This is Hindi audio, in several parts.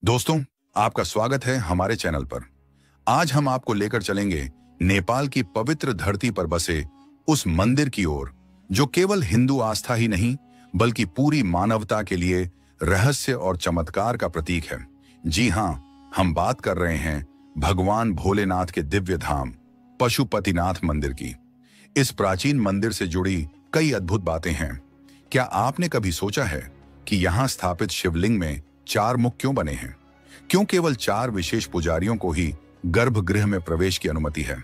दोस्तों, आपका स्वागत है हमारे चैनल पर। आज हम आपको लेकर चलेंगे नेपाल की पवित्र धरती पर बसे उस मंदिर की ओर जो केवल हिंदू आस्था ही नहीं बल्कि पूरी मानवता के लिए रहस्य और चमत्कार का प्रतीक है। जी हाँ, हम बात कर रहे हैं भगवान भोलेनाथ के दिव्य धाम पशुपतिनाथ मंदिर की। इस प्राचीन मंदिर से जुड़ी कई अद्भुत बातें हैं। क्या आपने कभी सोचा है कि यहाँ स्थापित शिवलिंग में 4 मुख क्यों बने हैं? क्यों केवल 4 विशेष पुजारियों को ही गर्भगृह में प्रवेश की अनुमति है?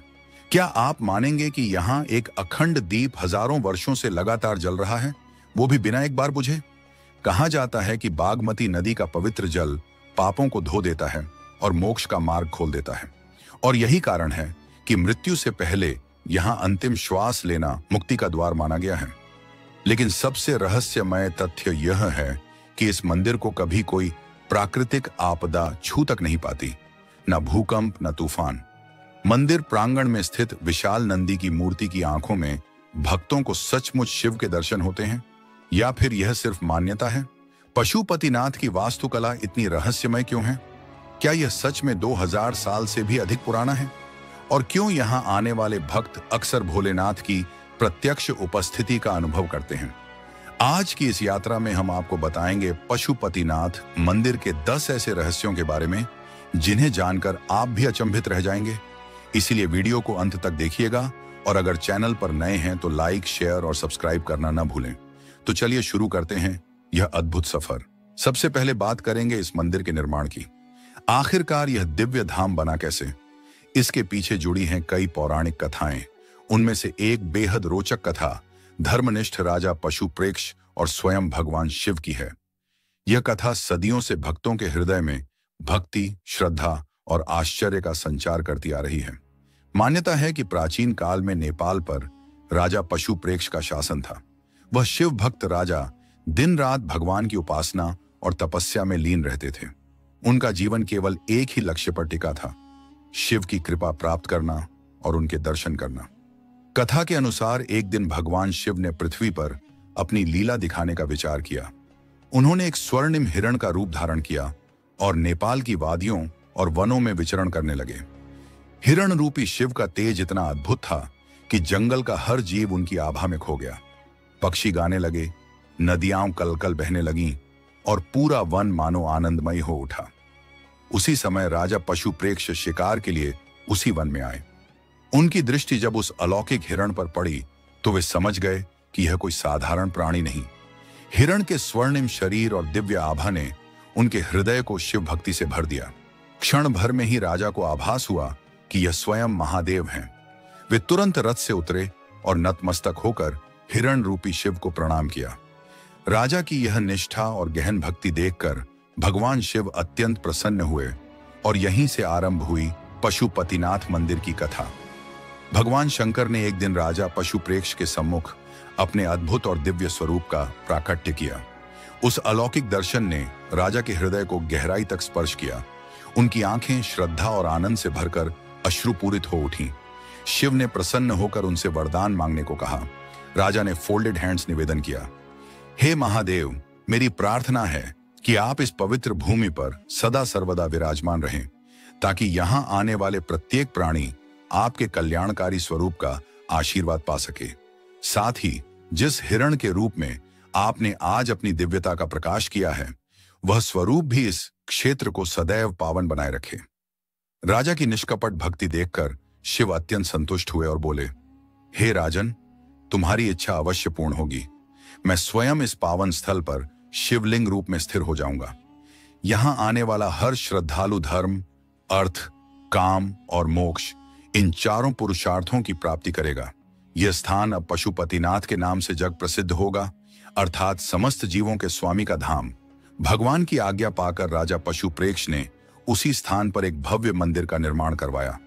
क्या आप मानेंगे कि यहाँ एक अखंड दीप हजारों वर्षों से लगातार जल रहा है, वो भी बिना एक बार बुझे? कहा जाता है कि बागमती नदी का पवित्र जल पापों को धो देता है और मोक्ष का मार्ग खोल देता है, और यही कारण है कि मृत्यु से पहले यहाँ अंतिम श्वास लेना मुक्ति का द्वार माना गया है। लेकिन सबसे रहस्यमय तथ्य यह है कि इस मंदिर को कभी कोई प्राकृतिक आपदा छू तक नहीं पाती, न भूकंप न तूफान। मंदिर प्रांगण में स्थित विशाल नंदी की मूर्ति की आंखों में भक्तों को सचमुच शिव के दर्शन होते हैं, या फिर यह सिर्फ मान्यता है? पशुपतिनाथ की वास्तुकला इतनी रहस्यमय क्यों है? क्या यह सच में 2000 साल से भी अधिक पुराना है? और क्यों यहाँ आने वाले भक्त अक्सर भोलेनाथ की प्रत्यक्ष उपस्थिति का अनुभव करते हैं? आज की इस यात्रा में हम आपको बताएंगे पशुपतिनाथ मंदिर के 10 ऐसे रहस्यों के बारे में जिन्हें जानकर आप भी अचंभित रह जाएंगे। इसीलिए वीडियो को अंत तक देखिएगा, और अगर चैनल पर नए हैं तो लाइक, शेयर और सब्सक्राइब करना न भूलें। तो चलिए शुरू करते हैं यह अद्भुत सफर। सबसे पहले बात करेंगे इस मंदिर के निर्माण की। आखिरकार यह दिव्य धाम बना कैसे? इसके पीछे जुड़ी हैं कई पौराणिक कथाएं। उनमें से एक बेहद रोचक कथा धर्मनिष्ठ राजा पशुप्रेक्ष और स्वयं भगवान शिव की है। यह कथा सदियों से भक्तों के हृदय में भक्ति, श्रद्धा और आश्चर्य का संचार करती आ रही है। मान्यता है कि प्राचीन काल में नेपाल पर राजा पशुप्रेक्ष का शासन था। वह शिव भक्त राजा दिन रात भगवान की उपासना और तपस्या में लीन रहते थे। उनका जीवन केवल एक ही लक्ष्य पर टिका था, शिव की कृपा प्राप्त करना और उनके दर्शन करना। कथा के अनुसार एक दिन भगवान शिव ने पृथ्वी पर अपनी लीला दिखाने का विचार किया। उन्होंने एक स्वर्णिम हिरण का रूप धारण किया और नेपाल की वादियों और वनों में विचरण करने लगे। हिरण रूपी शिव का तेज इतना अद्भुत था कि जंगल का हर जीव उनकी आभा में खो गया। पक्षी गाने लगे, नदियां कलकल बहने लगीं और पूरा वन मानो आनंदमय हो उठा। उसी समय राजा पशुप्रेक्ष शिकार के लिए उसी वन में आए। उनकी दृष्टि जब उस अलौकिक हिरण पर पड़ी तो वे समझ गए कि यह कोई साधारण प्राणी नहीं। हिरण के स्वर्णिम शरीर और दिव्य आभा ने उनके हृदय को शिव भक्ति से भर दिया। क्षण भर में ही राजा को आभास हुआ कि यह स्वयं महादेव हैं। वे तुरंत रथ से उतरे और नतमस्तक होकर हिरण रूपी शिव को प्रणाम किया। राजा की यह निष्ठा और गहन भक्ति देखकर भगवान शिव अत्यंत प्रसन्न हुए, और यहीं से आरंभ हुई पशुपतिनाथ मंदिर की कथा। भगवान शंकर ने एक दिन राजा पशुप्रेक्ष के सम्मुख अपने अद्भुत और दिव्य स्वरूप का प्राकट्य किया। उस अलौकिक दर्शन ने राजा के हृदय को गहराई तक स्पर्श किया। उनकी आंखें श्रद्धा और आनंद से भरकर अश्रुपूरित हो उठीं। शिव ने प्रसन्न होकर उनसे वरदान मांगने को कहा। राजा ने फोल्डेड हैंड्स निवेदन किया, हे महादेव, मेरी प्रार्थना है कि आप इस पवित्र भूमि पर सदा सर्वदा विराजमान रहें, ताकि यहाँ आने वाले प्रत्येक प्राणी आपके कल्याणकारी स्वरूप का आशीर्वाद पा सके। साथ ही जिस हिरण के रूप में आपने आज अपनी दिव्यता का प्रकाश किया है, वह स्वरूप भी इस क्षेत्र को सदैव पावन बनाए रखे। राजा की निष्कपट भक्ति देखकर शिव अत्यंत संतुष्ट हुए और बोले, हे राजन, तुम्हारी इच्छा अवश्य पूर्ण होगी। मैं स्वयं इस पावन स्थल पर शिवलिंग रूप में स्थिर हो जाऊंगा। यहाँ आने वाला हर श्रद्धालु धर्म, अर्थ, काम और मोक्ष, इन 4 पुरुषार्थों की प्राप्ति करेगा। यह स्थान अब पशुपतिनाथ के नाम से जग प्रसिद्ध होगा, अर्थात समस्त जीवों के स्वामी का धाम। भगवान की आज्ञा पाकर राजा पशुप्रेक्ष ने उसी स्थान पर एक भव्य मंदिर का निर्माण करवाया।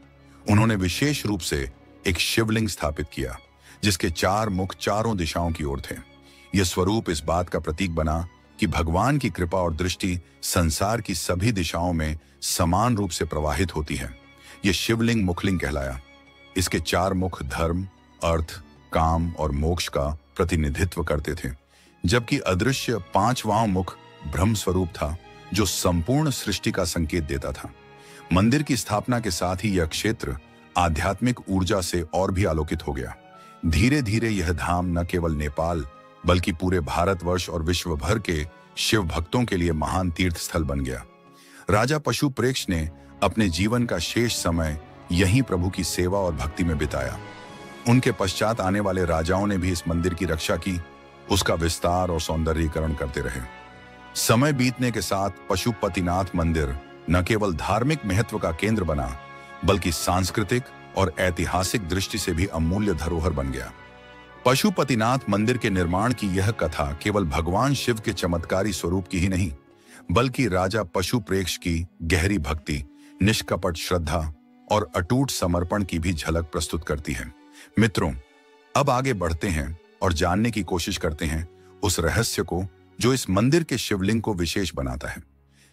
उन्होंने विशेष रूप से एक शिवलिंग स्थापित किया, जिसके 4 मुख चारों दिशाओं की ओर थे। यह स्वरूप इस बात का प्रतीक बना कि भगवान की कृपा और दृष्टि संसार की सभी दिशाओं में समान रूप से प्रवाहित होती है। यह शिवलिंग मुखलिंग कहलाया। इसके 4 मुख धर्म, अर्थ, काम और मोक्ष का प्रतिनिधित्व करते थे, जबकि अदृश्य 5वां मुख ब्रह्म स्वरूप था, जो संपूर्ण सृष्टि का संकेत देता था। मंदिर की स्थापना के साथ ही यह क्षेत्र आध्यात्मिक ऊर्जा से और भी आलोकित हो गया। धीरे धीरे यह धाम न केवल नेपाल बल्कि पूरे भारतवर्ष और विश्व भर के शिव भक्तों के लिए महान तीर्थ स्थल बन गया। राजा पशुप्रेक्ष ने अपने जीवन का शेष समय यहीं प्रभु की सेवा और भक्ति में बिताया। उनके पश्चात आने वाले राजाओं ने भी इस मंदिर की रक्षा की, उसका विस्तार और सौंदर्यीकरण करते रहे। समय बीतने के साथ पशुपतिनाथ मंदिर न केवल धार्मिक महत्व का केंद्र बना बल्कि सांस्कृतिक और ऐतिहासिक दृष्टि से भी अमूल्य धरोहर बन गया। पशुपतिनाथ मंदिर के निर्माण की यह कथा केवल भगवान शिव के चमत्कारी स्वरूप की ही नहीं बल्कि राजा पशुप्रेक्ष की गहरी भक्ति, निष्कपट श्रद्धा और अटूट समर्पण की भी झलक प्रस्तुत करती है। मित्रों, अब आगे बढ़ते हैं और जानने की कोशिश करते हैं उस रहस्य को जो इस मंदिर के शिवलिंग को विशेष बनाता है।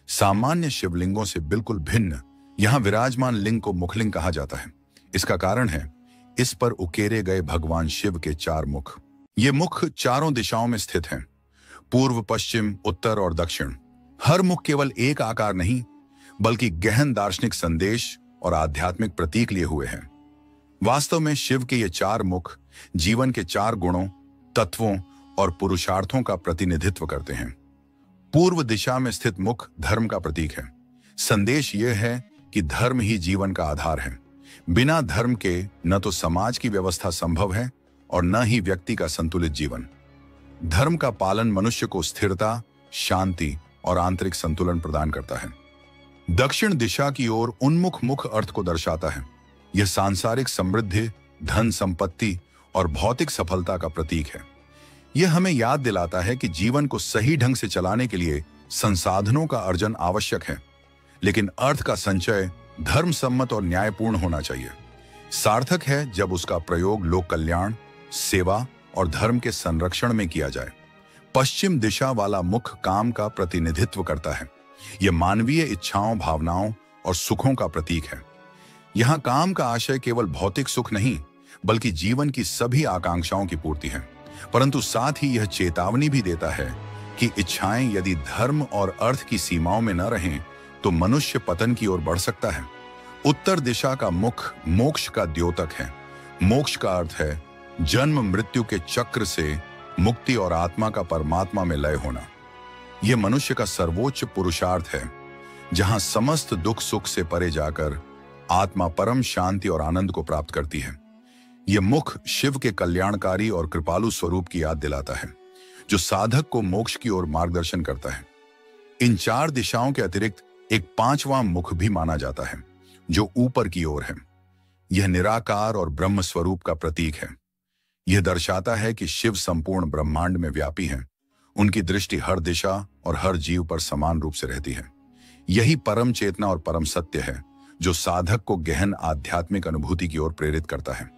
सामान्य शिवलिंगों से बिल्कुल भिन्न यहाँ विराजमान लिंग को मुखलिंग कहा जाता है। इसका कारण है इस पर उकेरे गए भगवान शिव के 4 मुख। ये मुख चारों दिशाओं में स्थित हैं, पूर्व, पश्चिम, उत्तर और दक्षिण। हर मुख केवल एक आकार नहीं बल्कि गहन दार्शनिक संदेश और आध्यात्मिक प्रतीक लिए हुए हैं। वास्तव में शिव के ये 4 मुख जीवन के 4 गुणों, तत्वों और पुरुषार्थों का प्रतिनिधित्व करते हैं। पूर्व दिशा में स्थित मुख धर्म का प्रतीक है। संदेश यह है कि धर्म ही जीवन का आधार है। बिना धर्म के न तो समाज की व्यवस्था संभव है और न ही व्यक्ति का संतुलित जीवन। धर्म का पालन मनुष्य को स्थिरता, शांति और आंतरिक संतुलन प्रदान करता है। दक्षिण दिशा की ओर उन्मुख मुख अर्थ को दर्शाता है। यह सांसारिक समृद्धि, धन संपत्ति और भौतिक सफलता का प्रतीक है। यह हमें याद दिलाता है कि जीवन को सही ढंग से चलाने के लिए संसाधनों का अर्जन आवश्यक है, लेकिन अर्थ का संचय धर्म सम्मत और न्यायपूर्ण होना चाहिए। सार्थक है जब उसका प्रयोग लोक कल्याण, सेवा और धर्म के संरक्षण में किया जाए। पश्चिम दिशा वाला मुख काम का प्रतिनिधित्व करता है। यह मानवीय इच्छाओं, भावनाओं और सुखों का प्रतीक है। यहाँ काम का आशय केवल भौतिक सुख नहीं बल्कि जीवन की सभी आकांक्षाओं की पूर्ति है। परंतु साथ ही यह चेतावनी भी देता है कि इच्छाएं यदि धर्म और अर्थ की सीमाओं में न रहें तो मनुष्य पतन की ओर बढ़ सकता है। उत्तर दिशा का मुख मोक्ष का द्योतक है। मोक्ष का अर्थ है जन्म मृत्यु के चक्र से मुक्ति और आत्मा का परमात्मा में लय होना। यह मनुष्य का सर्वोच्च पुरुषार्थ है, जहां समस्त दुख सुख से परे जाकर आत्मा परम शांति और आनंद को प्राप्त करती है। यह मुख शिव के कल्याणकारी और कृपालु स्वरूप की याद दिलाता है, जो साधक को मोक्ष की ओर मार्गदर्शन करता है। इन 4 दिशाओं के अतिरिक्त एक 5वां मुख भी माना जाता है, जो ऊपर की ओर है। यह निराकार और ब्रह्म स्वरूप का प्रतीक है। यह दर्शाता है कि शिव संपूर्ण ब्रह्मांड में व्यापी हैं। उनकी दृष्टि हर दिशा और हर जीव पर समान रूप से रहती है। यही परम चेतना और परम सत्य है, जो साधक को गहन आध्यात्मिक अनुभूति की ओर प्रेरित करता है।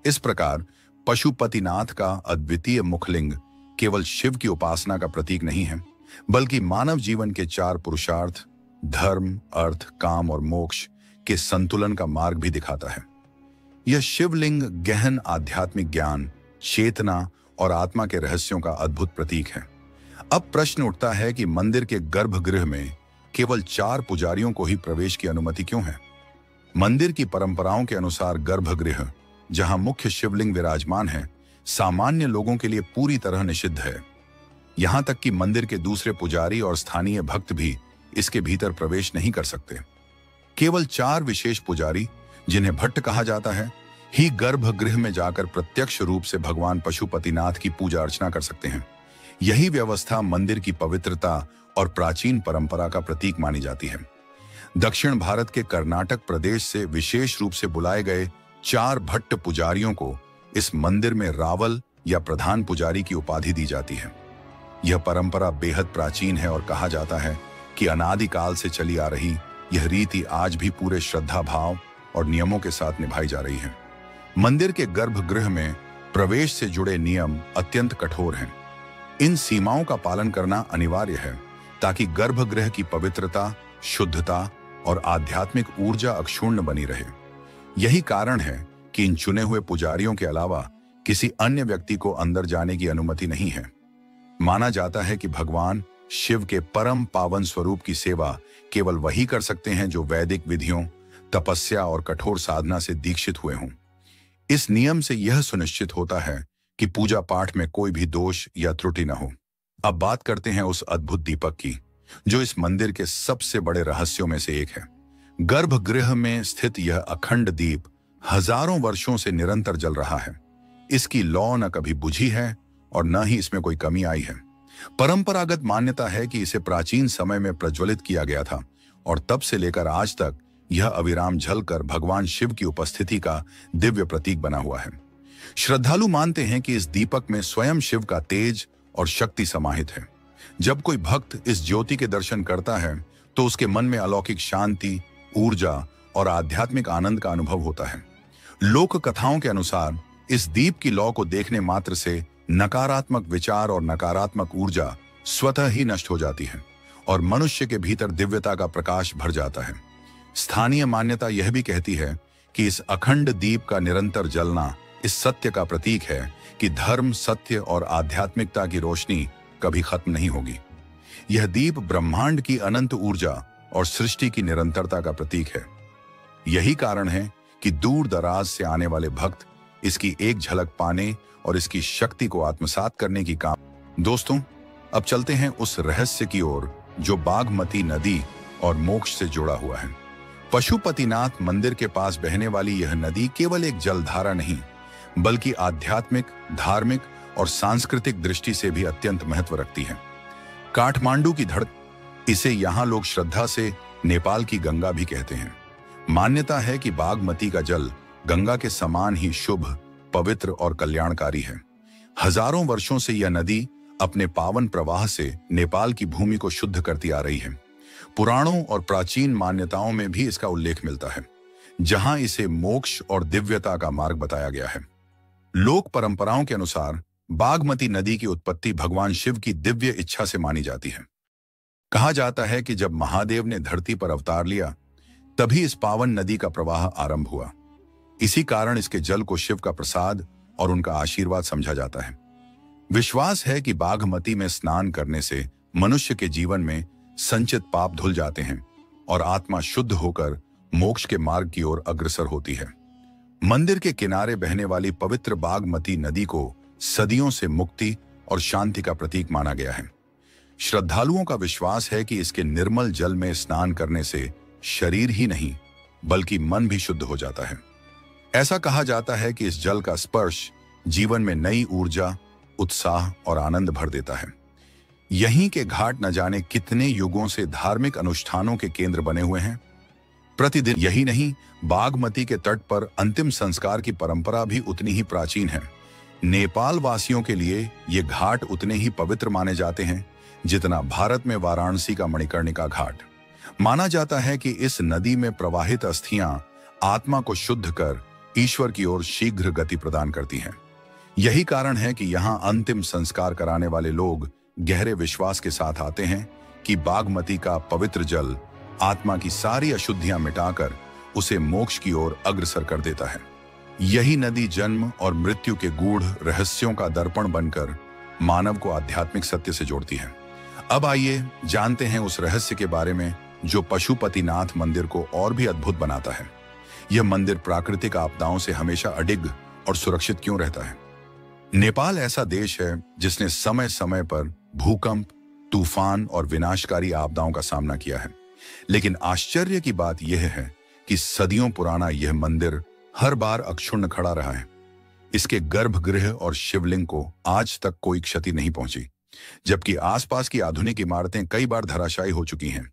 इस प्रकार पशुपतिनाथ का अद्वितीय मुखलिंग केवल शिव की उपासना का प्रतीक नहीं है, बल्कि मानव जीवन के 4 पुरुषार्थ, धर्म, अर्थ, काम और मोक्ष के संतुलन का मार्ग भी दिखाता है। यह शिवलिंग गहन आध्यात्मिक ज्ञान, चेतना और आत्मा के रहस्यों का अद्भुत प्रतीक है। अब प्रश्न उठता है कि मंदिर के गर्भगृह में केवल 4 पुजारियों को ही प्रवेश की अनुमति क्यों है? मंदिर की परंपराओं के अनुसार गर्भगृह, जहां मुख्य शिवलिंग विराजमान है, सामान्य लोगों के लिए पूरी तरह निषिद्ध है। यहां तक कि मंदिर के दूसरे पुजारी और स्थानीय भक्त भी इसके भीतर प्रवेश नहीं कर सकते। केवल 4 विशेष पुजारी, जिन्हें भट्ट कहा जाता है, ही गर्भगृह में जाकर प्रत्यक्ष रूप से भगवान पशुपतिनाथ की पूजा अर्चना कर सकते हैं। यही व्यवस्था मंदिर की पवित्रता और प्राचीन परंपरा का प्रतीक मानी जाती है। दक्षिण भारत के कर्नाटक प्रदेश से विशेष रूप से बुलाए गए 4 भट्ट पुजारियों को इस मंदिर में रावल या प्रधान पुजारी की उपाधि दी जाती है। यह परंपरा बेहद प्राचीन है और कहा जाता है कि अनादिकाल से चली आ रही यह रीति आज भी पूरे श्रद्धा भाव और नियमों के साथ निभाई जा रही है। मंदिर के गर्भगृह में प्रवेश से जुड़े नियम अत्यंत कठोर हैं। इन सीमाओं का पालन करना अनिवार्य है ताकि गर्भगृह की पवित्रता, शुद्धता और आध्यात्मिक ऊर्जा अक्षुण्ण बनी रहे। यही कारण है कि इन चुने हुए पुजारियों के अलावा किसी अन्य व्यक्ति को अंदर जाने की अनुमति नहीं है। माना जाता है कि भगवान शिव के परम पावन स्वरूप की सेवा केवल वही कर सकते हैं जो वैदिक विधियों, तपस्या और कठोर साधना से दीक्षित हुए हों। इस नियम से यह सुनिश्चित होता है कि पूजा पाठ में कोई भी दोष या त्रुटि न हो। अब बात करते हैं उस अद्भुत दीपक की, जो इस मंदिर के सबसे बड़े रहस्यों में से एक है। गर्भगृह में स्थित यह अखंड दीप हजारों वर्षों से निरंतर जल रहा है। इसकी लौ न कभी बुझी है और न ही इसमें कोई कमी आई है। परंपरागत मान्यता है कि इसे प्राचीन समय में प्रज्वलित किया गया था और तब से लेकर आज तक यह अविराम जलकर भगवान शिव की उपस्थिति का दिव्य प्रतीक बना हुआ है। श्रद्धालु मानते हैं कि इस दीपक में स्वयं शिव का तेज और शक्ति समाहित है। जब कोई भक्त इस ज्योति के दर्शन करता है तो उसके मन में अलौकिक शांति, ऊर्जा और आध्यात्मिक आनंद का अनुभव होता है। लोक कथाओं के अनुसार इस दीप की लौ को देखने मात्र से नकारात्मक विचार और नकारात्मक ऊर्जा स्वतः ही नष्ट हो जाती है और मनुष्य के भीतर दिव्यता का प्रकाश भर जाता है। स्थानीय मान्यता यह भी कहती है कि इस अखंड दीप का निरंतर जलना इस सत्य का प्रतीक है कि धर्म, सत्य और आध्यात्मिकता की रोशनी कभी खत्म नहीं होगी। यह दीप ब्रह्मांड की अनंत ऊर्जा और सृष्टि की निरंतरता का प्रतीक है। यही कारण है कि दूर दराज से आने वाले भक्त इसकी एक झलक पाने और इसकी शक्ति को आत्मसात करने की काम। दोस्तों, अब चलते हैं उस रहस्य की ओर जो बागमती नदी और मोक्ष से जुड़ा हुआ है। पशुपतिनाथ मंदिर के पास बहने वाली यह नदी केवल एक जलधारा नहीं, बल्कि आध्यात्मिक, धार्मिक और सांस्कृतिक दृष्टि से भी अत्यंत महत्व रखती है। काठमांडू की धड़, इसे यहाँ लोग श्रद्धा से नेपाल की गंगा भी कहते हैं। मान्यता है कि बागमती का जल गंगा के समान ही शुभ, पवित्र और कल्याणकारी है। हजारों वर्षों से यह नदी अपने पावन प्रवाह से नेपाल की भूमि को शुद्ध करती आ रही है। पुराणों और प्राचीन मान्यताओं में भी इसका उल्लेख मिलता है, जहां इसे मोक्ष और दिव्यता का मार्ग बताया गया है। लोक परंपराओं के अनुसार बागमती नदी की उत्पत्ति भगवान शिव की दिव्य इच्छा से मानी जाती है। कहा जाता है कि जब महादेव ने धरती पर अवतार लिया, तभी इस पावन नदी का प्रवाह आरंभ हुआ। इसी कारण इसके जल को शिव का प्रसाद और उनका आशीर्वाद समझा जाता है। विश्वास है कि बागमती में स्नान करने से मनुष्य के जीवन में संचित पाप धुल जाते हैं और आत्मा शुद्ध होकर मोक्ष के मार्ग की ओर अग्रसर होती है। मंदिर के किनारे बहने वाली पवित्र बागमती नदी को सदियों से मुक्ति और शांति का प्रतीक माना गया है। श्रद्धालुओं का विश्वास है कि इसके निर्मल जल में स्नान करने से शरीर ही नहीं, बल्कि मन भी शुद्ध हो जाता है। ऐसा कहा जाता है कि इस जल का स्पर्श जीवन में नई ऊर्जा, उत्साह और आनंद भर देता है। यहीं के घाट न जाने कितने युगों से धार्मिक अनुष्ठानों के केंद्र बने हुए हैं। प्रतिदिन यही नहीं, बागमती के तट पर अंतिम संस्कार की परंपरा भी उतनी ही प्राचीन है। नेपाल वासियों के लिए ये घाट उतने ही पवित्र माने जाते हैं जितना भारत में वाराणसी का मणिकर्णिका घाट। माना जाता है कि इस नदी में प्रवाहित अस्थियां आत्मा को शुद्ध कर ईश्वर की ओर शीघ्र गति प्रदान करती हैं। यही कारण है कि यहाँ अंतिम संस्कार कराने वाले लोग गहरे विश्वास के साथ आते हैं कि बागमती का पवित्र जल आत्मा की सारी अशुद्धियां मिटाकर उसे मोक्ष की ओर अग्रसर कर देता है। यही नदी जन्म और मृत्यु के गूढ़ रहस्यों का दर्पण बनकर मानव को आध्यात्मिक सत्य से जोड़ती है। अब आइए जानते हैं उस रहस्य के बारे में जो पशुपतिनाथ मंदिर को और भी अद्भुत बनाता है। यह मंदिर प्राकृतिक आपदाओं से हमेशा अडिग और सुरक्षित क्यों रहता है? नेपाल ऐसा देश है जिसने समय समय पर भूकंप, तूफान और विनाशकारी आपदाओं का सामना किया है, लेकिन आश्चर्य की बात यह है कि सदियों पुराना यह मंदिर हर बार अक्षुण्ण खड़ा रहा है। इसके गर्भगृह और शिवलिंग को आज तक कोई क्षति नहीं पहुंची, जबकि आसपास की आधुनिक इमारतें कई बार धराशायी हो चुकी हैं।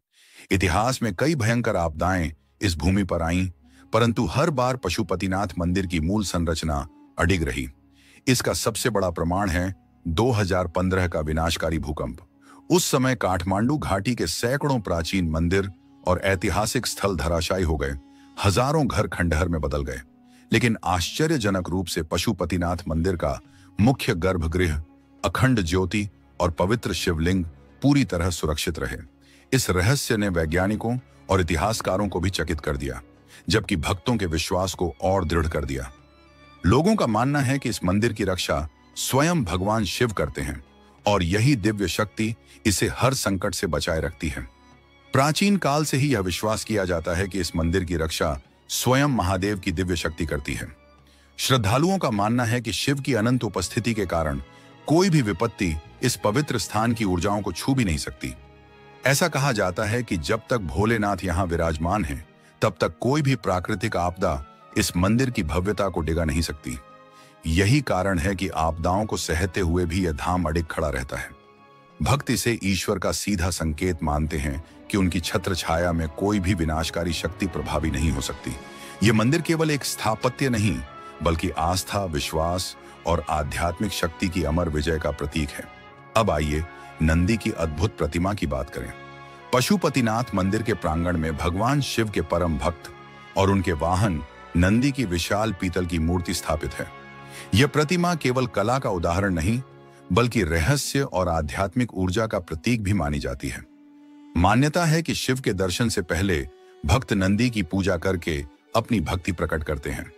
इतिहास में कई भयंकर आपदाएं इस भूमि पर आईं, परंतु हर बार पशुपतिनाथ मंदिर की मूल संरचना अडिग रही। इसका सबसे बड़ा प्रमाण है 2015 का विनाशकारी भूकंप। उस समय काठमांडू घाटी के सैकड़ों प्राचीन मंदिर और ऐतिहासिक स्थल धराशायी हो गए, हजारों घर खंडहर में बदल गए, लेकिन आश्चर्यजनक रूप से पशुपतिनाथ मंदिर का मुख्य गर्भगृह, अखंड ज्योति और पवित्र शिवलिंग पूरी तरह सुरक्षित रहे। इस रहस्य ने वैज्ञानिकों और इतिहासकारों को भी चकित कर दिया, जबकि भक्तों के विश्वास को और दृढ़ कर दिया। लोगों का मानना है कि इस मंदिर की रक्षा स्वयं भगवान शिव करते हैं और यही दिव्य शक्ति इसे हर संकट से बचाए रखती है। प्राचीन काल से ही यह विश्वास किया जाता है कि इस मंदिर की रक्षा स्वयं महादेव की दिव्य शक्ति करती है। श्रद्धालुओं का मानना है कि शिव की अनंत उपस्थिति के कारण कोई भी विपत्ति इस पवित्र स्थान की ऊर्जाओं को छू भी नहीं सकती। ऐसा कहा जाता है कि जब तक भोलेनाथ यहाँ विराजमान हैं, तब तक कोई भी प्राकृतिक आपदा इस मंदिर की भव्यता को डिगा नहीं सकती। यही कारण है कि आपदाओं को सहते हुए भी यह धाम अडिग खड़ा रहता है। भक्त इसे ईश्वर का सीधा संकेत मानते हैं कि उनकी छत्र छाया में कोई भी विनाशकारी शक्ति प्रभावी नहीं हो सकती। यह मंदिर केवल एक स्थापत्य नहीं, बल्कि आस्था, विश्वास और आध्यात्मिक शक्ति की अमर विजय का प्रतीक है। अब आइए नंदी की अद्भुत प्रतिमा की बात करें। पशुपतिनाथ मंदिर के प्रांगण में भगवान शिव के परम भक्त और उनके वाहन नंदी की विशाल पीतल की मूर्ति स्थापित है। यह प्रतिमा केवल कला का उदाहरण नहीं, बल्कि रहस्य और आध्यात्मिक ऊर्जा का प्रतीक भी मानी जाती है। मान्यता है कि शिव के दर्शन से पहले भक्त नंदी की पूजा करके अपनी भक्ति प्रकट करते हैं।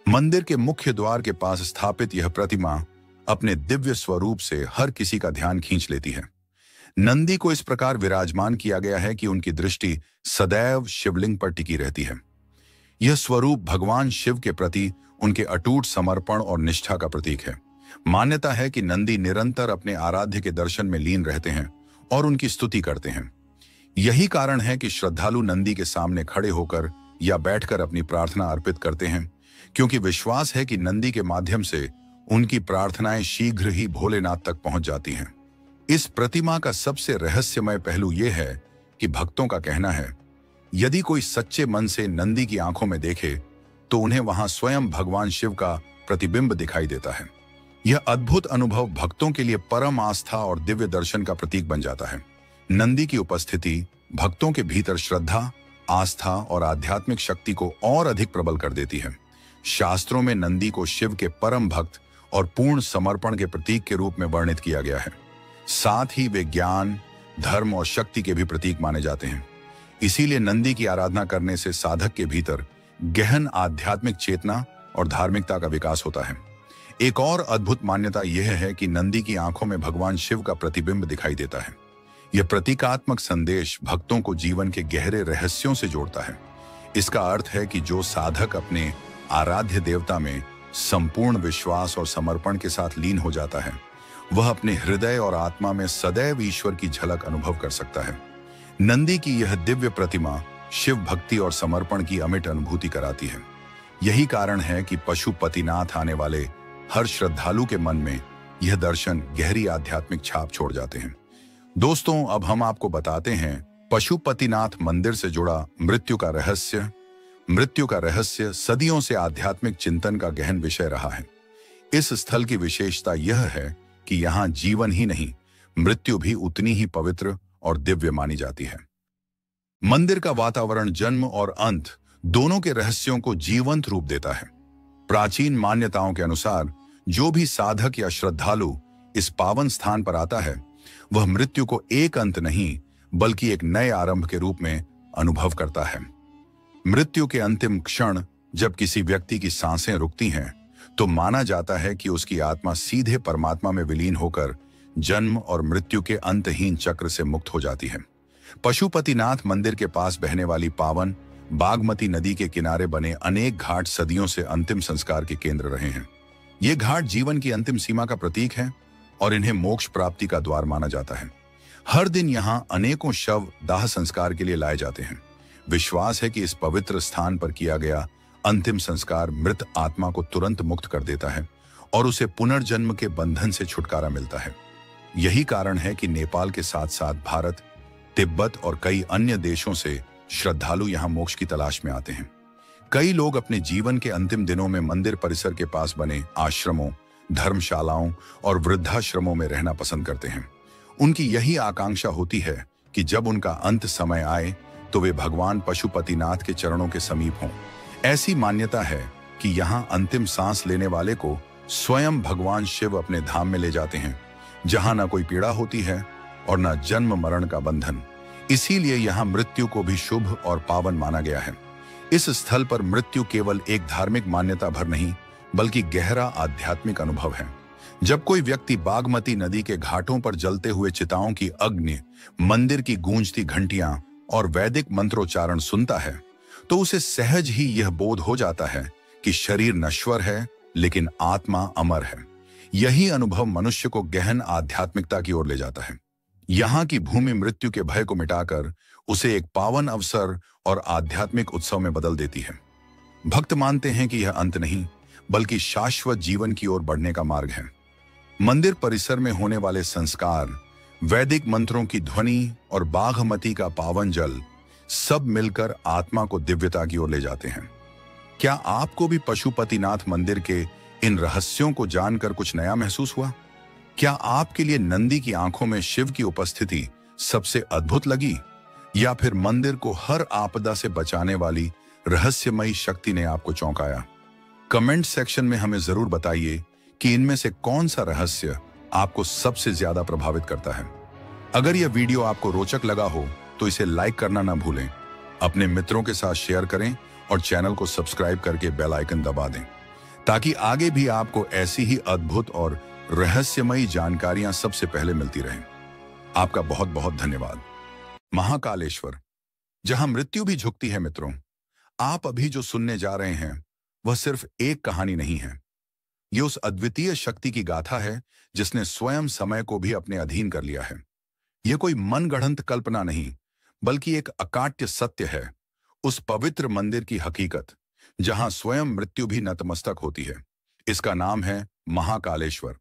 मंदिर के मुख्य द्वार के पास स्थापित यह प्रतिमा अपने दिव्य स्वरूप से हर किसी का ध्यान खींच लेती है। नंदी को इस प्रकार विराजमान किया गया है कि उनकी दृष्टि सदैव शिवलिंग पर टिकी रहती है। यह स्वरूप भगवान शिव के प्रति उनके अटूट समर्पण और निष्ठा का प्रतीक है। मान्यता है कि नंदी निरंतर अपने आराध्य के दर्शन में लीन रहते हैं और उनकी स्तुति करते हैं। यही कारण है कि श्रद्धालु नंदी के सामने खड़े होकर या बैठकर अपनी प्रार्थना अर्पित करते हैं, क्योंकि विश्वास है कि नंदी के माध्यम से उनकी प्रार्थनाएं शीघ्र ही भोलेनाथ तक पहुंच जाती हैं। इस प्रतिमा का सबसे रहस्यमय पहलू यह है कि भक्तों का कहना है, यदि कोई सच्चे मन से नंदी की आंखों में देखे तो उन्हें वहां स्वयं भगवान शिव का प्रतिबिंब दिखाई देता है। यह अद्भुत अनुभव भक्तों के लिए परम आस्था और दिव्य दर्शन का प्रतीक बन जाता है। नंदी की उपस्थिति भक्तों के भीतर श्रद्धा, आस्था और आध्यात्मिक शक्ति को और अधिक प्रबल कर देती है। शास्त्रों में नंदी को शिव के परम भक्त और पूर्ण समर्पण के प्रतीक के रूप में वर्णित किया गया है। साथ ही वे ज्ञान, धर्म और शक्ति के भी प्रतीक माने जाते हैं। इसीलिए नंदी की आराधना करने से साधक के भीतर गहन आध्यात्मिक चेतना और धार्मिकता का विकास होता है। एक और अद्भुत मान्यता यह है कि नंदी की आंखों में भगवान शिव का प्रतिबिंब दिखाई देता है। यह प्रतीकात्मक संदेश भक्तों को जीवन के गहरे रहस्यों से जोड़ता है। इसका अर्थ है कि जो साधक अपने आराध्य देवता में संपूर्ण विश्वास और समर्पण के साथ लीन हो जाता है, वह अपने हृदय और आत्मा में सदैव ईश्वर की झलक अनुभव कर सकता है। नंदी की यह दिव्य प्रतिमा शिव भक्ति और समर्पण की अमिट अनुभूति कराती है। यही कारण है कि पशुपतिनाथ आने वाले हर श्रद्धालु के मन में यह दर्शन गहरी आध्यात्मिक छाप छोड़ जाते हैं। दोस्तों, अब हम आपको बताते हैं पशुपतिनाथ मंदिर से जुड़ा मृत्यु का रहस्य। मृत्यु का रहस्य सदियों से आध्यात्मिक चिंतन का गहन विषय रहा है। इस स्थल की विशेषता यह है कि यहाँ जीवन ही नहीं, मृत्यु भी उतनी ही पवित्र और दिव्य मानी जाती है। मंदिर का वातावरण जन्म और अंत दोनों के रहस्यों को जीवंत रूप देता है। प्राचीन मान्यताओं के अनुसार जो भी साधक या श्रद्धालु इस पावन स्थान पर आता है, वह मृत्यु को एक अंत नहीं, बल्कि एक नए आरंभ के रूप में अनुभव करता है। मृत्यु के अंतिम क्षण जब किसी व्यक्ति की सांसें रुकती हैं, तो माना जाता है कि उसकी आत्मा सीधे परमात्मा में विलीन होकर जन्म और मृत्यु के अंतहीन चक्र से मुक्त हो जाती है। पशुपतिनाथ मंदिर के पास बहने वाली पावन बागमती नदी के किनारे बने अनेक घाट सदियों से अंतिम संस्कार के केंद्र रहे हैं। ये घाट जीवन की अंतिम सीमा का प्रतीक है और इन्हें मोक्ष प्राप्ति का द्वार माना जाता है। हर दिन यहाँ अनेकों शव दाह संस्कार के लिए लाए जाते हैं। विश्वास है कि इस पवित्र स्थान पर किया गया अंतिम संस्कार मृत आत्मा को तुरंत मुक्त कर देता है और उसे पुनर्जन्म के बंधन से छुटकारा मिलता है। यही कारण है कि नेपाल के साथ साथ भारत, तिब्बत और कई अन्य देशों से श्रद्धालु यहाँ मोक्ष की तलाश में आते हैं। कई लोग अपने जीवन के अंतिम दिनों में मंदिर परिसर के पास बने आश्रमों, धर्मशालाओं और वृद्धाश्रमों में रहना पसंद करते हैं। उनकी यही आकांक्षा होती है कि जब उनका अंत समय आए तो वे भगवान पशुपतिनाथ के चरणों के समीप हों। ऐसी मान्यता है कि यहाँ अंतिम सांस लेने वाले को स्वयं भगवान शिव अपने धाम में ले जाते हैं, जहाँ न कोई पीड़ा होती है और न जन्म मरण का बंधन। इसीलिए यहाँ मृत्यु को भी शुभ और पावन माना गया है। इस स्थल पर मृत्यु केवल एक धार्मिक मान्यता भर नहीं, बल्कि गहरा आध्यात्मिक अनुभव है। जब कोई व्यक्ति बागमती नदी के घाटों पर जलते हुए चिताओं की अग्नि, मंदिर की गूंजती घंटियां और वैदिक मंत्रोच्चारण सुनता है, तो उसे सहज ही यह बोध हो जाता है कि शरीर नश्वर है लेकिन आत्मा अमर है। यही अनुभव मनुष्य को गहन आध्यात्मिकता की ओर ले जाता है। यहाँ की भूमि मृत्यु के भय को मिटाकर उसे एक पावन अवसर और आध्यात्मिक उत्सव में बदल देती है। भक्त मानते हैं कि यह अंत नहीं, बल्कि शाश्वत जीवन की ओर बढ़ने का मार्ग है। मंदिर परिसर में होने वाले संस्कार, वैदिक मंत्रों की ध्वनि और बागमती का पावन जल सब मिलकर आत्मा को दिव्यता की ओर ले जाते हैं। क्या आपको भी पशुपतिनाथ मंदिर के इन रहस्यों को जानकर कुछ नया महसूस हुआ? क्या आपके लिए नंदी की आंखों में शिव की उपस्थिति सबसे अद्भुत लगी, या फिर मंदिर को हर आपदा से बचाने वाली रहस्यमयी शक्ति ने आपको चौंकाया? कमेंट सेक्शन में हमें जरूर बताइए कि इनमें से कौन सा रहस्य आपको सबसे ज्यादा प्रभावित करता है। अगर यह वीडियो आपको रोचक लगा हो तो इसे लाइक करना ना भूलें, अपने मित्रों के साथ शेयर करें और चैनल को सब्सक्राइब करके बेल आइकन दबा दें, ताकि आगे भी आपको ऐसी ही अद्भुत और रहस्यमयी जानकारियां सबसे पहले मिलती रहें। आपका बहुत बहुत धन्यवाद। महाकालेश्वर, जहां मृत्यु भी झुकती है मित्रों, आप अभी जो सुनने जा रहे हैं वह सिर्फ एक कहानी नहीं है। यह उस अद्वितीय शक्ति की गाथा है जिसने स्वयं समय को भी अपने अधीन कर लिया है। यह कोई मनगढ़ंत कल्पना नहीं, बल्कि एक अकाट्य सत्य है, उस पवित्र मंदिर की हकीकत जहां स्वयं मृत्यु भी नतमस्तक होती है। इसका नाम है महाकालेश्वर।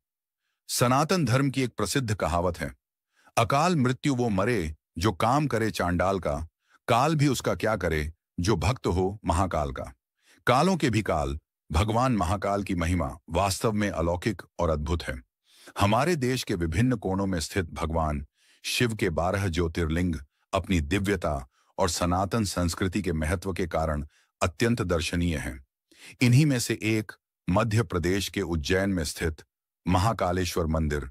सनातन धर्म की एक प्रसिद्ध कहावत है, अकाल मृत्यु वो मरे जो काम करे चांडाल का, काल भी उसका क्या करे जो भक्त हो महाकाल का। कालों के भी काल भगवान महाकाल की महिमा वास्तव में अलौकिक और अद्भुत है। हमारे देश के विभिन्न कोणों में स्थित भगवान शिव के 12 ज्योतिर्लिंग अपनी दिव्यता और सनातन संस्कृति के महत्व के कारण अत्यंत दर्शनीय हैं। इन्हीं में से एक मध्य प्रदेश के उज्जैन में स्थित महाकालेश्वर मंदिर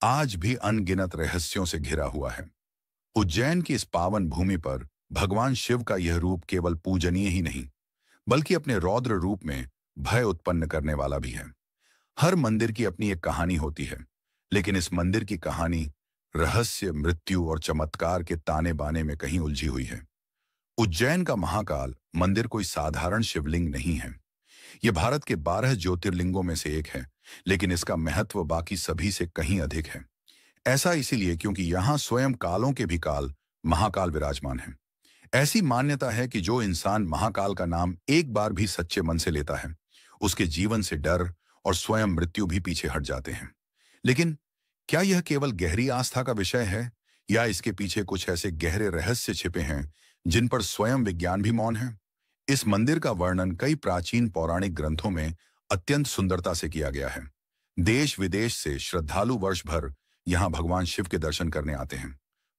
आज भी अनगिनत रहस्यों से घिरा हुआ है। उज्जैन की इस पावन भूमि पर भगवान शिव का यह रूप केवल पूजनीय ही नहीं, बल्कि अपने रौद्र रूप में भय उत्पन्न करने वाला भी है। हर मंदिर की अपनी एक कहानी होती है, लेकिन इस मंदिर की कहानी रहस्य, मृत्यु और चमत्कार के ताने बाने में कहीं उलझी हुई है। उज्जैन का महाकाल मंदिर कोई साधारण शिवलिंग नहीं है। यह भारत के 12 ज्योतिर्लिंगों में से एक है, लेकिन इसका महत्व बाकी सभी से कहीं अधिक है। ऐसा इसीलिए क्योंकि यहां स्वयं कालों के भी काल महाकाल विराजमान है। ऐसी मान्यता है कि जो इंसान महाकाल का नाम एक बार भी सच्चे मन से लेता है, उसके जीवन से डर और स्वयं मृत्यु भी पीछे हट जाते हैं। लेकिन क्या यह केवल गहरी आस्था का विषय है, या इसके पीछे कुछ ऐसे गहरे रहस्य छिपे हैं जिन पर स्वयं विज्ञान भी मौन है? इस मंदिर का वर्णन कई प्राचीन पौराणिक ग्रंथों में अत्यंत सुंदरता से किया गया है। देश विदेश से श्रद्धालु वर्ष भर यहाँ भगवान शिव के दर्शन करने आते हैं।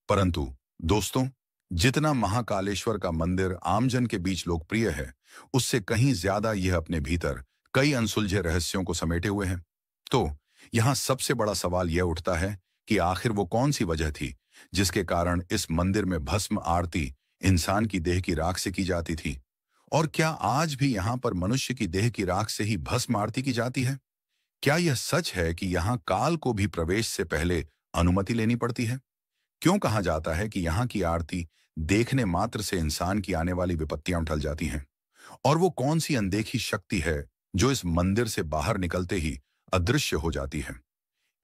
परंतु दोस्तों, जितना महाकालेश्वर का मंदिर आमजन के बीच लोकप्रिय है, उससे कहीं ज्यादा यह अपने भीतर कई अनसुलझे रहस्यों को समेटे हुए हैं। तो यहाँ सबसे बड़ा सवाल यह उठता है कि आखिर वो कौन सी वजह थी जिसके कारण इस मंदिर में भस्म आरती इंसान की देह की राख से की जाती थी, और क्या आज भी यहाँ पर मनुष्य की देह की राख से ही भस्म आरती की जाती है? क्या यह सच है कि यहाँ काल को भी प्रवेश से पहले अनुमति लेनी पड़ती है? क्यों कहा जाता है कि यहाँ की आरती देखने मात्र से इंसान की आने वाली विपत्तियां टल जाती हैं? और वो कौन सी अनदेखी शक्ति है जो इस मंदिर से बाहर निकलते ही अदृश्य हो जाती है?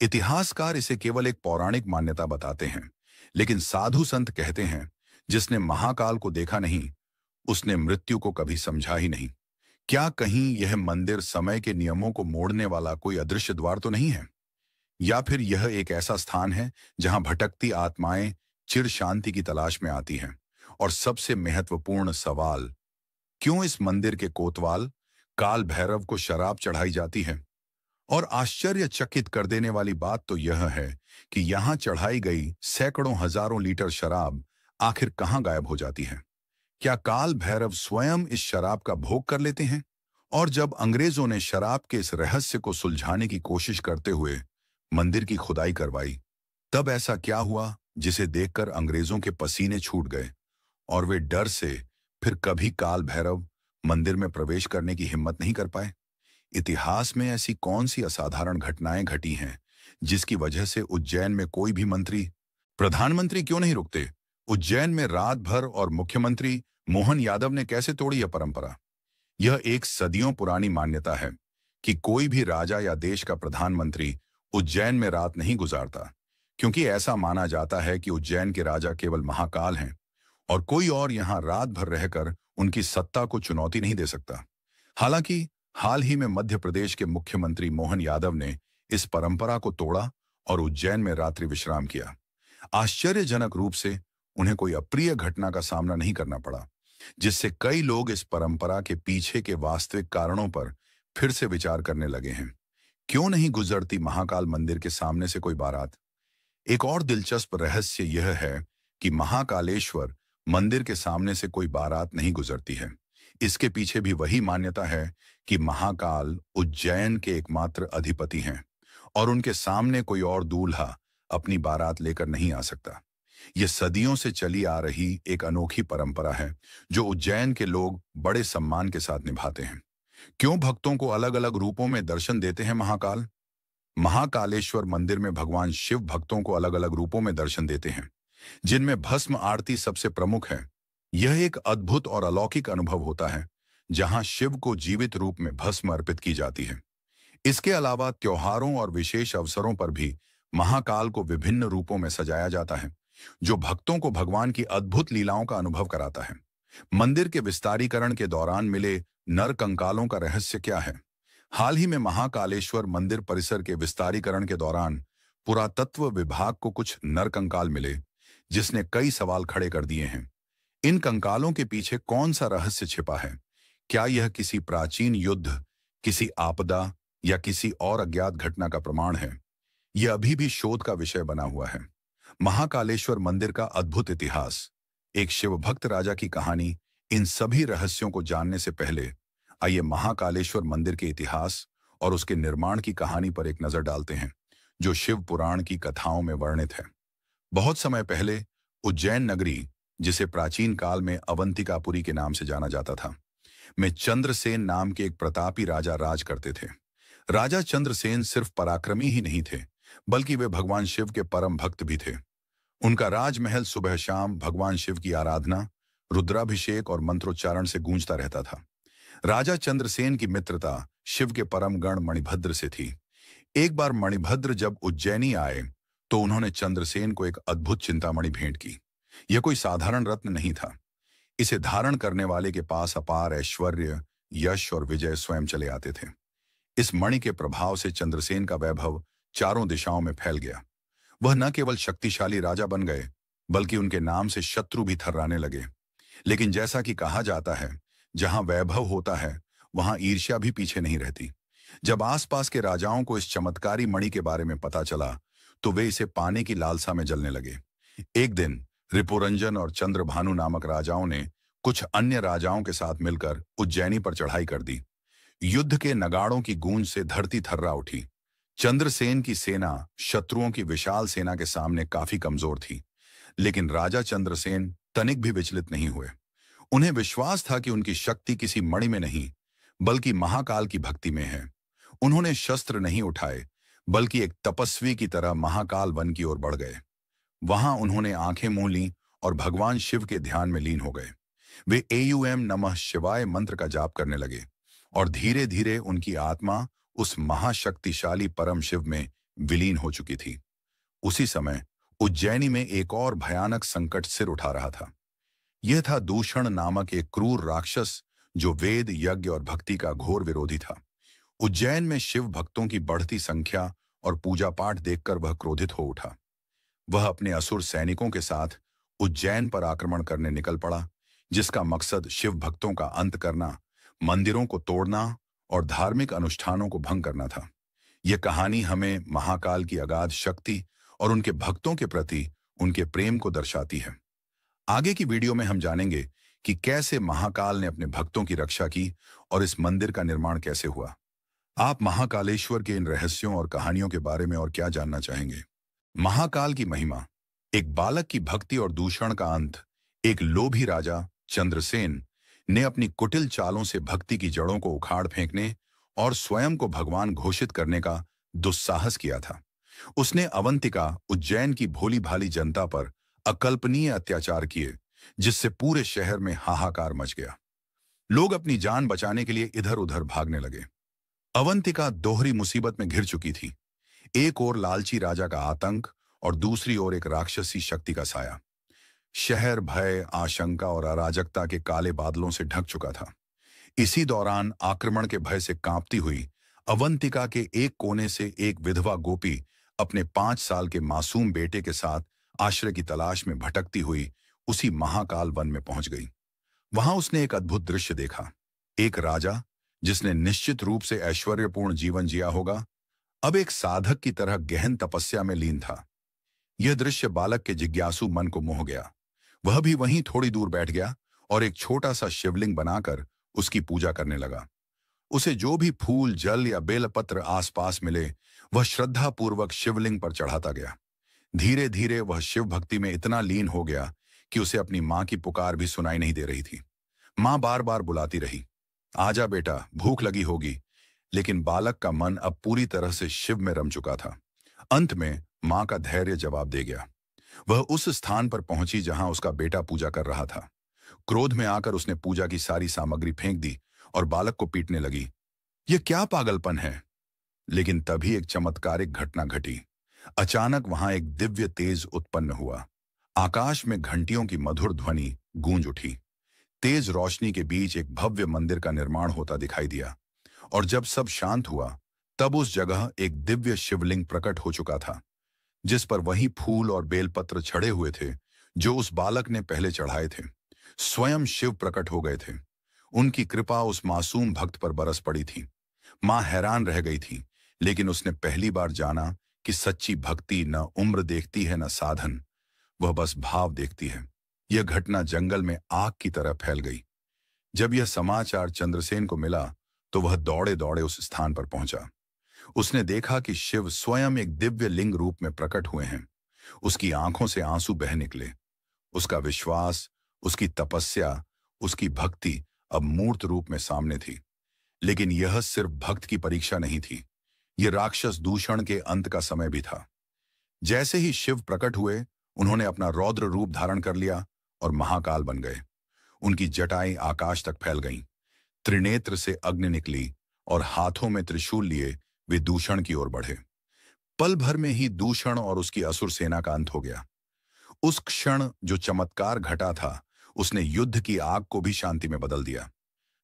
इतिहासकार इसे केवल एक पौराणिक मान्यता बताते हैं, लेकिन साधु संत कहते हैं, जिसने महाकाल को देखा नहीं, उसने मृत्यु को कभी समझा ही नहीं। क्या कहीं यह मंदिर समय के नियमों को मोड़ने वाला कोई अदृश्य द्वार तो नहीं है? या फिर यह एक ऐसा स्थान है जहां भटकती आत्माएं चिर शांति की तलाश में आती हैं? और सबसे महत्वपूर्ण सवाल, क्यों इस मंदिर के कोतवाल काल भैरव को शराब चढ़ाई जाती है? और आश्चर्यचकित कर देने वाली बात तो यह है कि यहां चढ़ाई गई सैकड़ों हजारों लीटर शराब आखिर कहां गायब हो जाती है? क्या काल भैरव स्वयं इस शराब का भोग कर लेते हैं? और जब अंग्रेजों ने शराब के इस रहस्य को सुलझाने की कोशिश करते हुए मंदिर की खुदाई करवाई, तब ऐसा क्या हुआ जिसे देखकर अंग्रेजों के पसीने छूट गए और वे डर से फिर कभी काल भैरव मंदिर में प्रवेश करने की हिम्मत नहीं कर पाए? इतिहास में ऐसी कौन सी असाधारण घटनाएं घटी हैं जिसकी वजह से उज्जैन में कोई भी मंत्री, प्रधानमंत्री क्यों नहीं रुकते? उज्जैन में रात भर और मुख्यमंत्री मोहन यादव ने कैसे तोड़ी यह परंपरा? यह एक सदियों पुरानी मान्यता है कि कोई भी राजा या देश का प्रधानमंत्री उज्जैन में रात नहीं गुजारता, क्योंकि ऐसा माना जाता है कि उज्जैन के राजा केवल महाकाल हैं और कोई और यहां रात भर रहकर उनकी सत्ता को चुनौती नहीं दे सकता। हालांकि हाल ही में मध्य प्रदेश के मुख्यमंत्री मोहन यादव ने इस परंपरा को तोड़ा और उज्जैन में रात्रि विश्राम किया। आश्चर्यजनक रूप से उन्हें कोई अप्रिय घटना का सामना नहीं करना पड़ा, जिससे कई लोग इस परंपरा के पीछे के वास्तविक कारणों पर फिर से विचार करने लगे हैं। क्यों नहीं गुजरती महाकाल मंदिर के सामने से कोई बारात? एक और दिलचस्प रहस्य यह है कि महाकालेश्वर मंदिर के सामने से कोई बारात नहीं गुजरती है। इसके पीछे भी वही मान्यता है कि महाकाल उज्जैन के एकमात्र अधिपति हैं और उनके सामने कोई और दूल्हा अपनी बारात लेकर नहीं आ सकता। यह सदियों से चली आ रही एक अनोखी परंपरा है जो उज्जैन के लोग बड़े सम्मान के साथ निभाते हैं। क्यों भक्तों को अलग अलग रूपों में दर्शन देते हैं महाकाल? महाकालेश्वर मंदिर में भगवान शिव भक्तों को अलग अलग रूपों में दर्शन देते हैं, जिनमें भस्म आरती सबसे प्रमुख है। यह एक अद्भुत और अलौकिक अनुभव होता है जहां शिव को जीवित रूप में भस्म अर्पित की जाती है। इसके अलावा त्योहारों और विशेष अवसरों पर भी महाकाल को विभिन्न रूपों में सजाया जाता है, जो भक्तों को भगवान की अद्भुत लीलाओं का अनुभव कराता है। मंदिर के विस्तारीकरण के दौरान मिले नर कंकालों का रहस्य क्या है? हाल ही में महाकालेश्वर मंदिर परिसर के विस्तारीकरण के दौरान पुरातत्व विभाग को कुछ नर कंकाल मिले, जिसने कई सवाल खड़े कर दिए हैं। इन कंकालों के पीछे कौन सा रहस्य छिपा है? क्या यह किसी प्राचीन युद्ध, किसी आपदा या किसी और अज्ञात घटना का प्रमाण है? यह अभी भी शोध का विषय बना हुआ है। महाकालेश्वर मंदिर का अद्भुत इतिहास, एक शिवभक्त राजा की कहानी। इन सभी रहस्यों को जानने से पहले आइए महाकालेश्वर मंदिर के इतिहास और उसके निर्माण की कहानी पर एक नजर डालते हैं, जो शिव पुराण की कथाओं में वर्णित है। बहुत समय पहले उज्जैन नगरी, जिसे प्राचीन काल में अवंतिकापुरी के नाम से जाना जाता था, में चंद्रसेन नाम के एक प्रतापी राजा राज करते थे। राजा चंद्रसेन सिर्फ पराक्रमी ही नहीं थे, बल्कि वे भगवान शिव के परम भक्त भी थे। उनका राजमहल सुबह शाम भगवान शिव की आराधना, रुद्राभिषेक और मंत्रोच्चारण से गूंजता रहता था। राजा चंद्रसेन की मित्रता शिव के परम गण मणिभद्र से थी। एक बार मणिभद्र जब उज्जैनी आए तो उन्होंने चंद्रसेन को एक अद्भुत चिंतामणि भेंट की। यह कोई साधारण रत्न नहीं था। इसे धारण करने वाले के पास अपार ऐश्वर्य, यश और विजय स्वयं चले आते थे। इस मणि के प्रभाव से चंद्रसेन का वैभव चारों दिशाओं में फैल गया। वह न केवल शक्तिशाली राजा बन गए, बल्कि उनके नाम से शत्रु भी थर्राने लगे। लेकिन जैसा कि कहा जाता है, जहां वैभव होता है वहां ईर्ष्या भी पीछे नहीं रहती। जब आसपास के राजाओं को इस चमत्कारी मणि के बारे में पता चला तो वे इसे पाने की लालसा में जलने लगे। एक दिन रिपुरंजन और चंद्रभानु नामक राजाओं ने कुछ अन्य राजाओं के साथ मिलकर उज्जैनी पर चढ़ाई कर दी। युद्ध के नगाड़ों की गूंज से धरती थर्रा उठी। चंद्रसेन की सेना शत्रुओं की विशाल सेना के सामने काफी कमजोर थी, लेकिन राजा चंद्रसेन तनिक भी विचलित नहीं हुए। उन्हें विश्वास था कि उनकी शक्ति किसी मणि में नहीं, बल्कि महाकाल की भक्ति में है। उन्होंने शस्त्र नहीं उठाए, बल्कि एक तपस्वी की तरह महाकाल वन की ओर बढ़ गए। वहां उन्होंने आंखें मूंद लीं और भगवान शिव के ध्यान में लीन हो गए। वे एयूएम नमः शिवाय मंत्र का जाप करने लगे और धीरे धीरे उनकी आत्मा उस महाशक्तिशाली परम शिव में विलीन हो चुकी थी। उसी समय उज्जैनी में एक और भयानक संकट सिर उठा रहा था। यह था दूषण नामक एक क्रूर राक्षस, जो वेद, यज्ञ और भक्ति का घोर विरोधी था। उज्जैन में शिव भक्तों की बढ़ती संख्या और पूजा पाठ देखकर वह क्रोधित हो उठा। वह अपने असुर सैनिकों के साथ उज्जैन पर आक्रमण करने निकल पड़ा, जिसका मकसद शिव भक्तों का अंत करना, मंदिरों को तोड़ना और धार्मिक अनुष्ठानों को भंग करना था। यह कहानी हमें महाकाल की अगाध शक्ति और उनके भक्तों के प्रति उनके प्रेम को दर्शाती है। आगे की वीडियो में हम जानेंगे कि कैसे महाकाल ने अपने भक्तों की रक्षा की और इस मंदिर का निर्माण कैसे हुआ। आप महाकालेश्वर के इन रहस्यों और कहानियों के बारे में और क्या जानना चाहेंगे? महाकाल की महिमा, एक बालक की भक्ति और दूषण का अंत। एक लोभी राजा चंद्रसेन ने अपनी कुटिल चालों से भक्ति की जड़ों को उखाड़ फेंकने और स्वयं को भगवान घोषित करने का दुस्साहस किया था। उसने अवंतिका, उज्जैन की भोली भाली जनता पर अकल्पनीय अत्याचार किए, जिससे पूरे शहर में हाहाकार मच गया। लोग अपनी जान बचाने के लिए इधर उधर भागने लगे। अवंतिका दोहरी मुसीबत में घिर चुकी थी। एक ओर लालची राजा का आतंक और दूसरी ओर एक राक्षसी शक्ति का साया। शहर भय, आशंका और अराजकता के काले बादलों से ढक चुका था। इसी दौरान आक्रमण के भय से कांपती हुई अवंतिका के एक कोने से एक विधवा गोपी अपने 5 साल के मासूम बेटे के साथ आश्रय की तलाश में भटकती हुई उसी महाकाल वन में पहुंच गई। वहां उसने एक अद्भुत दृश्य देखा। एक राजा, जिसने निश्चित रूप से ऐश्वर्यपूर्ण जीवन जिया होगा, अब एक साधक की तरह गहन तपस्या में लीन था। यह दृश्य बालक के जिज्ञासु मन को मोह गया। वह भी वहीं थोड़ी दूर बैठ गया और एक छोटा सा शिवलिंग बनाकर उसकी पूजा करने लगा। उसे जो भी फूल, जल या बेलपत्र आसपास मिले, वह श्रद्धापूर्वक शिवलिंग पर चढ़ाता गया। धीरे धीरे वह शिव भक्ति में इतना लीन हो गया कि उसे अपनी मां की पुकार भी सुनाई नहीं दे रही थी। मां बार बार बुलाती रही, आजा बेटा, भूख लगी होगी, लेकिन बालक का मन अब पूरी तरह से शिव में रम चुका था। अंत में मां का धैर्य जवाब दे गया। वह उस स्थान पर पहुंची जहां उसका बेटा पूजा कर रहा था। क्रोध में आकर उसने पूजा की सारी सामग्री फेंक दी और बालक को पीटने लगी। यह क्या पागलपन है? लेकिन तभी एक चमत्कारिक घटना घटी। अचानक वहां एक दिव्य तेज उत्पन्न हुआ। आकाश में घंटियों की मधुर ध्वनि गूंज उठी। तेज रोशनी के बीच एक भव्य मंदिर का निर्माण होता दिखाई दिया। और जब सब शांत हुआ, तब उस जगह एक दिव्य शिवलिंग प्रकट हो चुका था, जिस पर वही फूल और बेलपत्र छड़े हुए थे जो उस बालक ने पहले चढ़ाए थे। स्वयं शिव प्रकट हो गए थे। उनकी कृपा उस मासूम भक्त पर बरस पड़ी थी। मां हैरान रह गई थी, लेकिन उसने पहली बार जाना कि सच्ची भक्ति न उम्र देखती है, न साधन, वह बस भाव देखती है। यह घटना जंगल में आग की तरह फैल गई। जब यह समाचार चंद्रसेन को मिला, तो वह दौड़े दौड़े उस स्थान पर पहुंचा। उसने देखा कि शिव स्वयं एक दिव्य लिंग रूप में प्रकट हुए हैं। उसकी आंखों से आंसू बह निकले। उसका विश्वास, उसकी तपस्या, उसकी भक्ति अब मूर्त रूप में सामने थी। लेकिन यह सिर्फ भक्त की परीक्षा नहीं थी, यह राक्षस दूषण के अंत का समय भी था। जैसे ही शिव प्रकट हुए, उन्होंने अपना रौद्र रूप धारण कर लिया और महाकाल बन गए। उनकी जटाएं आकाश तक फैल गईं। त्रिनेत्र से अग्नि निकली और हाथों में त्रिशूल लिए वे दूषण की ओर बढ़े। पल भर में ही दूषण और उसकी असुर सेना का अंत हो गया। उस क्षण जो चमत्कार घटा था, उसने युद्ध की आग को भी शांति में बदल दिया।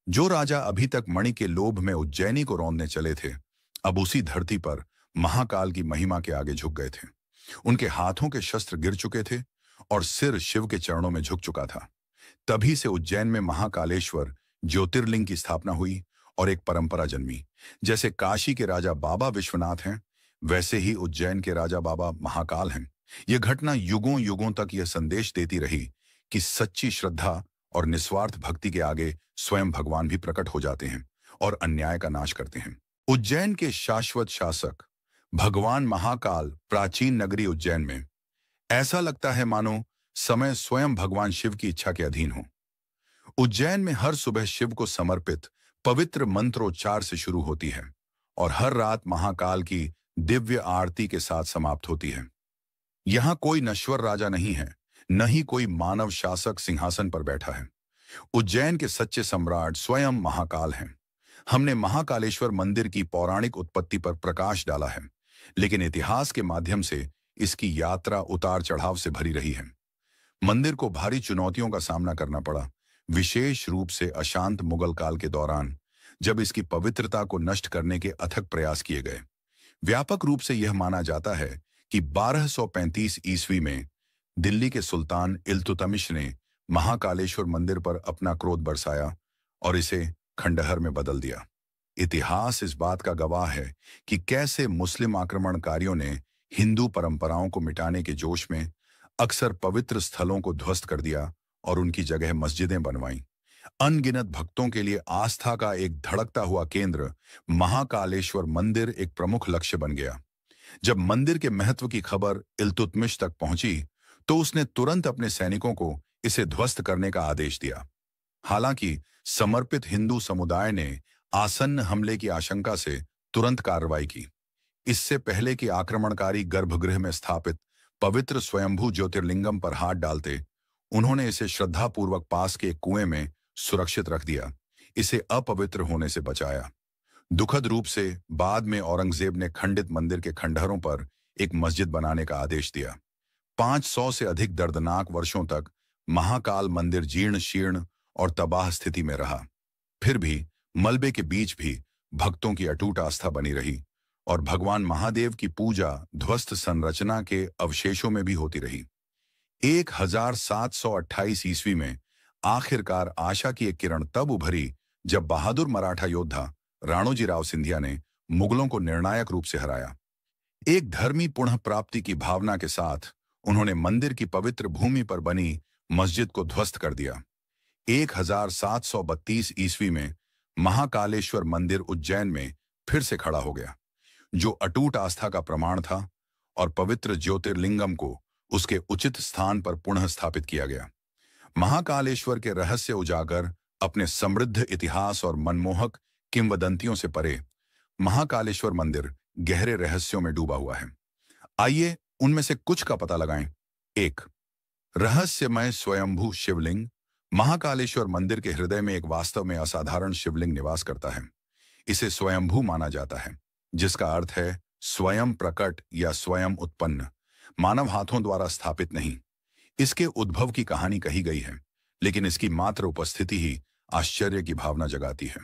जो राजा अभी तक मणि के लोभ में उज्जैनी को रौंदने चले थे, अब उसी धरती पर महाकाल की महिमा के आगे झुक गए थे। उनके हाथों के शस्त्र गिर चुके थे और सिर शिव के चरणों में झुक चुका था। तभी से उज्जैन में महाकालेश्वर ज्योतिर्लिंग की स्थापना हुई और एक परंपरा जन्मी। जैसे काशी के राजा बाबा विश्वनाथ हैं, वैसे ही उज्जैन के राजा बाबा महाकाल हैं। यह घटना युगों युगों तक यह संदेश देती रही कि सच्ची श्रद्धा और निस्वार्थ भक्ति के आगे स्वयं भगवान भी प्रकट हो जाते हैं और अन्याय का नाश करते हैं। उज्जैन के शाश्वत शासक भगवान महाकाल प्राचीन नगरी उज्जैन में, ऐसा लगता है मानो समय स्वयं भगवान शिव की इच्छा के अधीन हो। उज्जैन में हर सुबह शिव को समर्पित पवित्र मंत्रोच्चार से शुरू होती है और हर रात महाकाल की दिव्य आरती के साथ समाप्त होती है। यहां कोई नश्वर राजा नहीं है, न ही कोई मानव शासक सिंहासन पर बैठा है। उज्जैन के सच्चे सम्राट स्वयं महाकाल हैं। हमने महाकालेश्वर मंदिर की पौराणिक उत्पत्ति पर प्रकाश डाला है, लेकिन इतिहास के माध्यम से इसकी यात्रा उतार चढ़ाव से भरी रही है। मंदिर को भारी चुनौतियों का सामना करना पड़ा, विशेष रूप से अशांत मुगल काल के दौरान, जब इसकी पवित्रता को नष्ट करने के अथक प्रयास किए गए। व्यापक रूप से यह माना जाता है कि 1235 ईस्वी में दिल्ली के सुल्तान इल्तुतमिश ने महाकालेश्वर मंदिर पर अपना क्रोध बरसाया और इसे खंडहर में बदल दिया। इतिहास इस बात का गवाह है कि कैसे मुस्लिम आक्रमणकारियों ने हिंदू परंपराओं को मिटाने के जोश में अक्सर पवित्र स्थलों को ध्वस्त कर दिया और उनकी जगह मस्जिदें बनवाईं। अनगिनत भक्तों के लिए आस्था का एक धड़कता हुआ केंद्र महाकालेश्वर मंदिर एक प्रमुख लक्ष्य बन गया। जब मंदिर के महत्व की खबर इल्तुतमिश तक पहुंची, तो उसने तुरंत अपने सैनिकों को इसे ध्वस्त करने का आदेश दिया। हालांकि समर्पित हिंदू समुदाय ने आसन्न हमले की आशंका से तुरंत कार्रवाई की। इससे पहले कि आक्रमणकारी गर्भगृह में स्थापित पवित्र स्वयंभू ज्योतिर्लिंगम पर हाथ डालते, उन्होंने इसे श्रद्धापूर्वक पास के एक कुएं में सुरक्षित रख दिया, इसे अपवित्र होने से बचाया। दुखद रूप से बाद में औरंगजेब ने खंडित मंदिर के खंडहरों पर एक मस्जिद बनाने का आदेश दिया। 500 से अधिक दर्दनाक वर्षों तक महाकाल मंदिर जीर्ण शीर्ण और तबाह स्थिति में रहा। फिर भी मलबे के बीच भी भक्तों की अटूट आस्था बनी रही और भगवान महादेव की पूजा ध्वस्त संरचना के अवशेषों में भी होती रही। 1728 ईस्वी में आखिरकार आशा की एक किरण तब उभरी जब बहादुर मराठा योद्धा राणोजी राव सिंधिया ने मुगलों को निर्णायक रूप से हराया। एक धर्मी पुनः प्राप्ति की भावना के साथ उन्होंने मंदिर की पवित्र भूमि पर बनी मस्जिद को ध्वस्त कर दिया। 1732 ईस्वी में महाकालेश्वर मंदिर उज्जैन में फिर से खड़ा हो गया, जो अटूट आस्था का प्रमाण था, और पवित्र ज्योतिर्लिंगम को उसके उचित स्थान पर पुनः स्थापित किया गया। महाकालेश्वर के रहस्य उजागर अपने समृद्ध इतिहास और मनमोहक किंवदंतियों से परे, महाकालेश्वर मंदिर गहरे रहस्यों में डूबा हुआ है। आइए उनमें से कुछ का पता लगाएं। 1. रहस्यमय स्वयंभू शिवलिंग। महाकालेश्वर मंदिर के हृदय में एक वास्तव में असाधारण शिवलिंग निवास करता है। इसे स्वयंभू माना जाता है, जिसका अर्थ है स्वयं प्रकट या स्वयं उत्पन्न, मानव हाथों द्वारा स्थापित नहीं। इसके उद्भव की कहानी कही गई है, लेकिन इसकी मात्र उपस्थिति ही आश्चर्य की भावना जगाती है।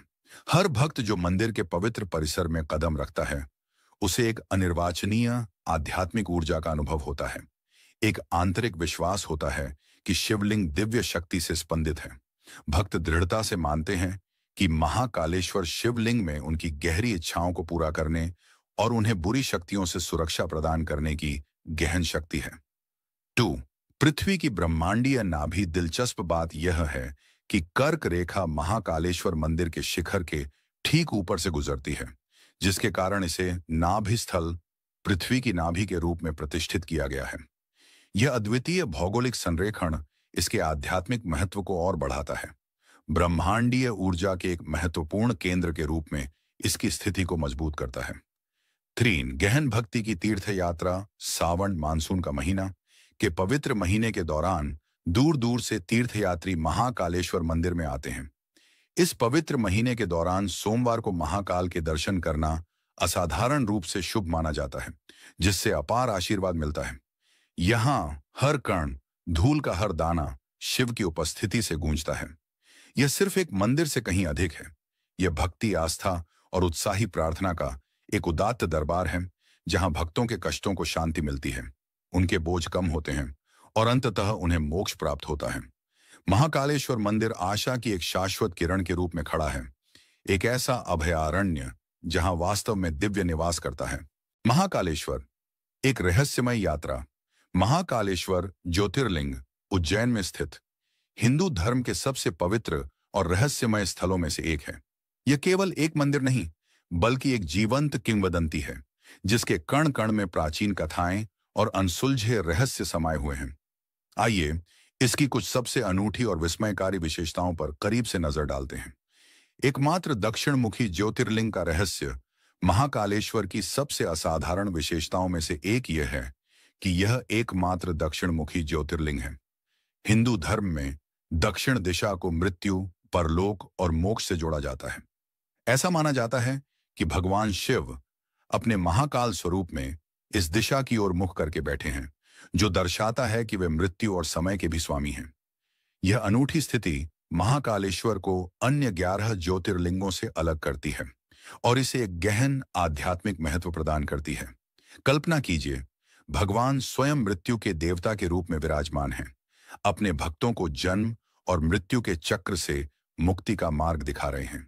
हर भक्त जो मंदिर के पवित्र परिसर में कदम रखता है, उसे एक अनिर्वाचनीय आध्यात्मिक ऊर्जा का अनुभव होता है। एक आंतरिक विश्वास होता है कि शिवलिंग दिव्य शक्ति से स्पंदित है। भक्त दृढ़ता से मानते हैं कि महाकालेश्वर शिवलिंग में उनकी गहरी इच्छाओं को पूरा करने और उन्हें बुरी शक्तियों से सुरक्षा प्रदान करने की गहन शक्ति है। 2. पृथ्वी की ब्रह्मांडीय नाभि। दिलचस्प बात यह है कि कर्क रेखा महाकालेश्वर मंदिर के शिखर के ठीक ऊपर से गुजरती है, जिसके कारण इसे नाभि स्थल, पृथ्वी की नाभि के रूप में प्रतिष्ठित किया गया है। यह अद्वितीय भौगोलिक संरेखण इसके आध्यात्मिक महत्व को और बढ़ाता है। ब्रह्मांडीय ऊर्जा के एक महत्वपूर्ण केंद्र के रूप में इसकी स्थिति को मजबूत करता है। 3. गहन भक्ति की तीर्थ यात्रा। सावन, मानसून का महीना के पवित्र महीने के दौरान दूर दूर से तीर्थयात्री महाकालेश्वर मंदिर में आते हैं। इस पवित्र महीने के दौरान सोमवार को महाकाल के दर्शन करना असाधारण रूप से शुभ माना जाता है, जिससे अपार आशीर्वाद मिलता है। यहाँ हर कण, धूल का हर दाना शिव की उपस्थिति से गूंजता है। यह सिर्फ एक मंदिर से कहीं अधिक है। यह भक्ति, आस्था और उत्साही प्रार्थना का एक उदात्त दरबार है, जहां भक्तों के कष्टों को शांति मिलती है, उनके बोझ कम होते हैं और अंततः उन्हें मोक्ष प्राप्त होता है। महाकालेश्वर मंदिर आशा की एक शाश्वत किरण के रूप में खड़ा है, एक ऐसा अभयारण्य जहां वास्तव में दिव्य निवास करता है। महाकालेश्वर, एक रहस्यमय यात्रा। महाकालेश्वर ज्योतिर्लिंग उज्जैन में स्थित हिंदू धर्म के सबसे पवित्र और रहस्यमय स्थलों में से एक है। यह केवल एक मंदिर नहीं, बल्कि एक जीवंत किंवदंती है, जिसके कण कण में प्राचीन कथाएं और अनसुलझे रहस्य समाये हुए हैं। आइए इसकी कुछ सबसे अनूठी और विस्मयकारी विशेषताओं पर करीब से नजर डालते हैं। एकमात्र दक्षिण मुखी ज्योतिर्लिंग का रहस्य। महाकालेश्वर की सबसे असाधारण विशेषताओं में से एक यह है कि यह एकमात्र दक्षिण मुखी ज्योतिर्लिंग है। हिंदू धर्म में दक्षिण दिशा को मृत्यु, परलोक और मोक्ष से जोड़ा जाता है। ऐसा माना जाता है कि भगवान शिव अपने महाकाल स्वरूप में इस दिशा की ओर मुख करके बैठे हैं, जो दर्शाता है कि वे मृत्यु और समय के भी स्वामी हैं। यह अनूठी स्थिति महाकालेश्वर को अन्य 11 ज्योतिर्लिंगों से अलग करती है और इसे एक गहन आध्यात्मिक महत्व प्रदान करती है। कल्पना कीजिए, भगवान स्वयं मृत्यु के देवता के रूप में विराजमान हैं, अपने भक्तों को जन्म और मृत्यु के चक्र से मुक्ति का मार्ग दिखा रहे हैं।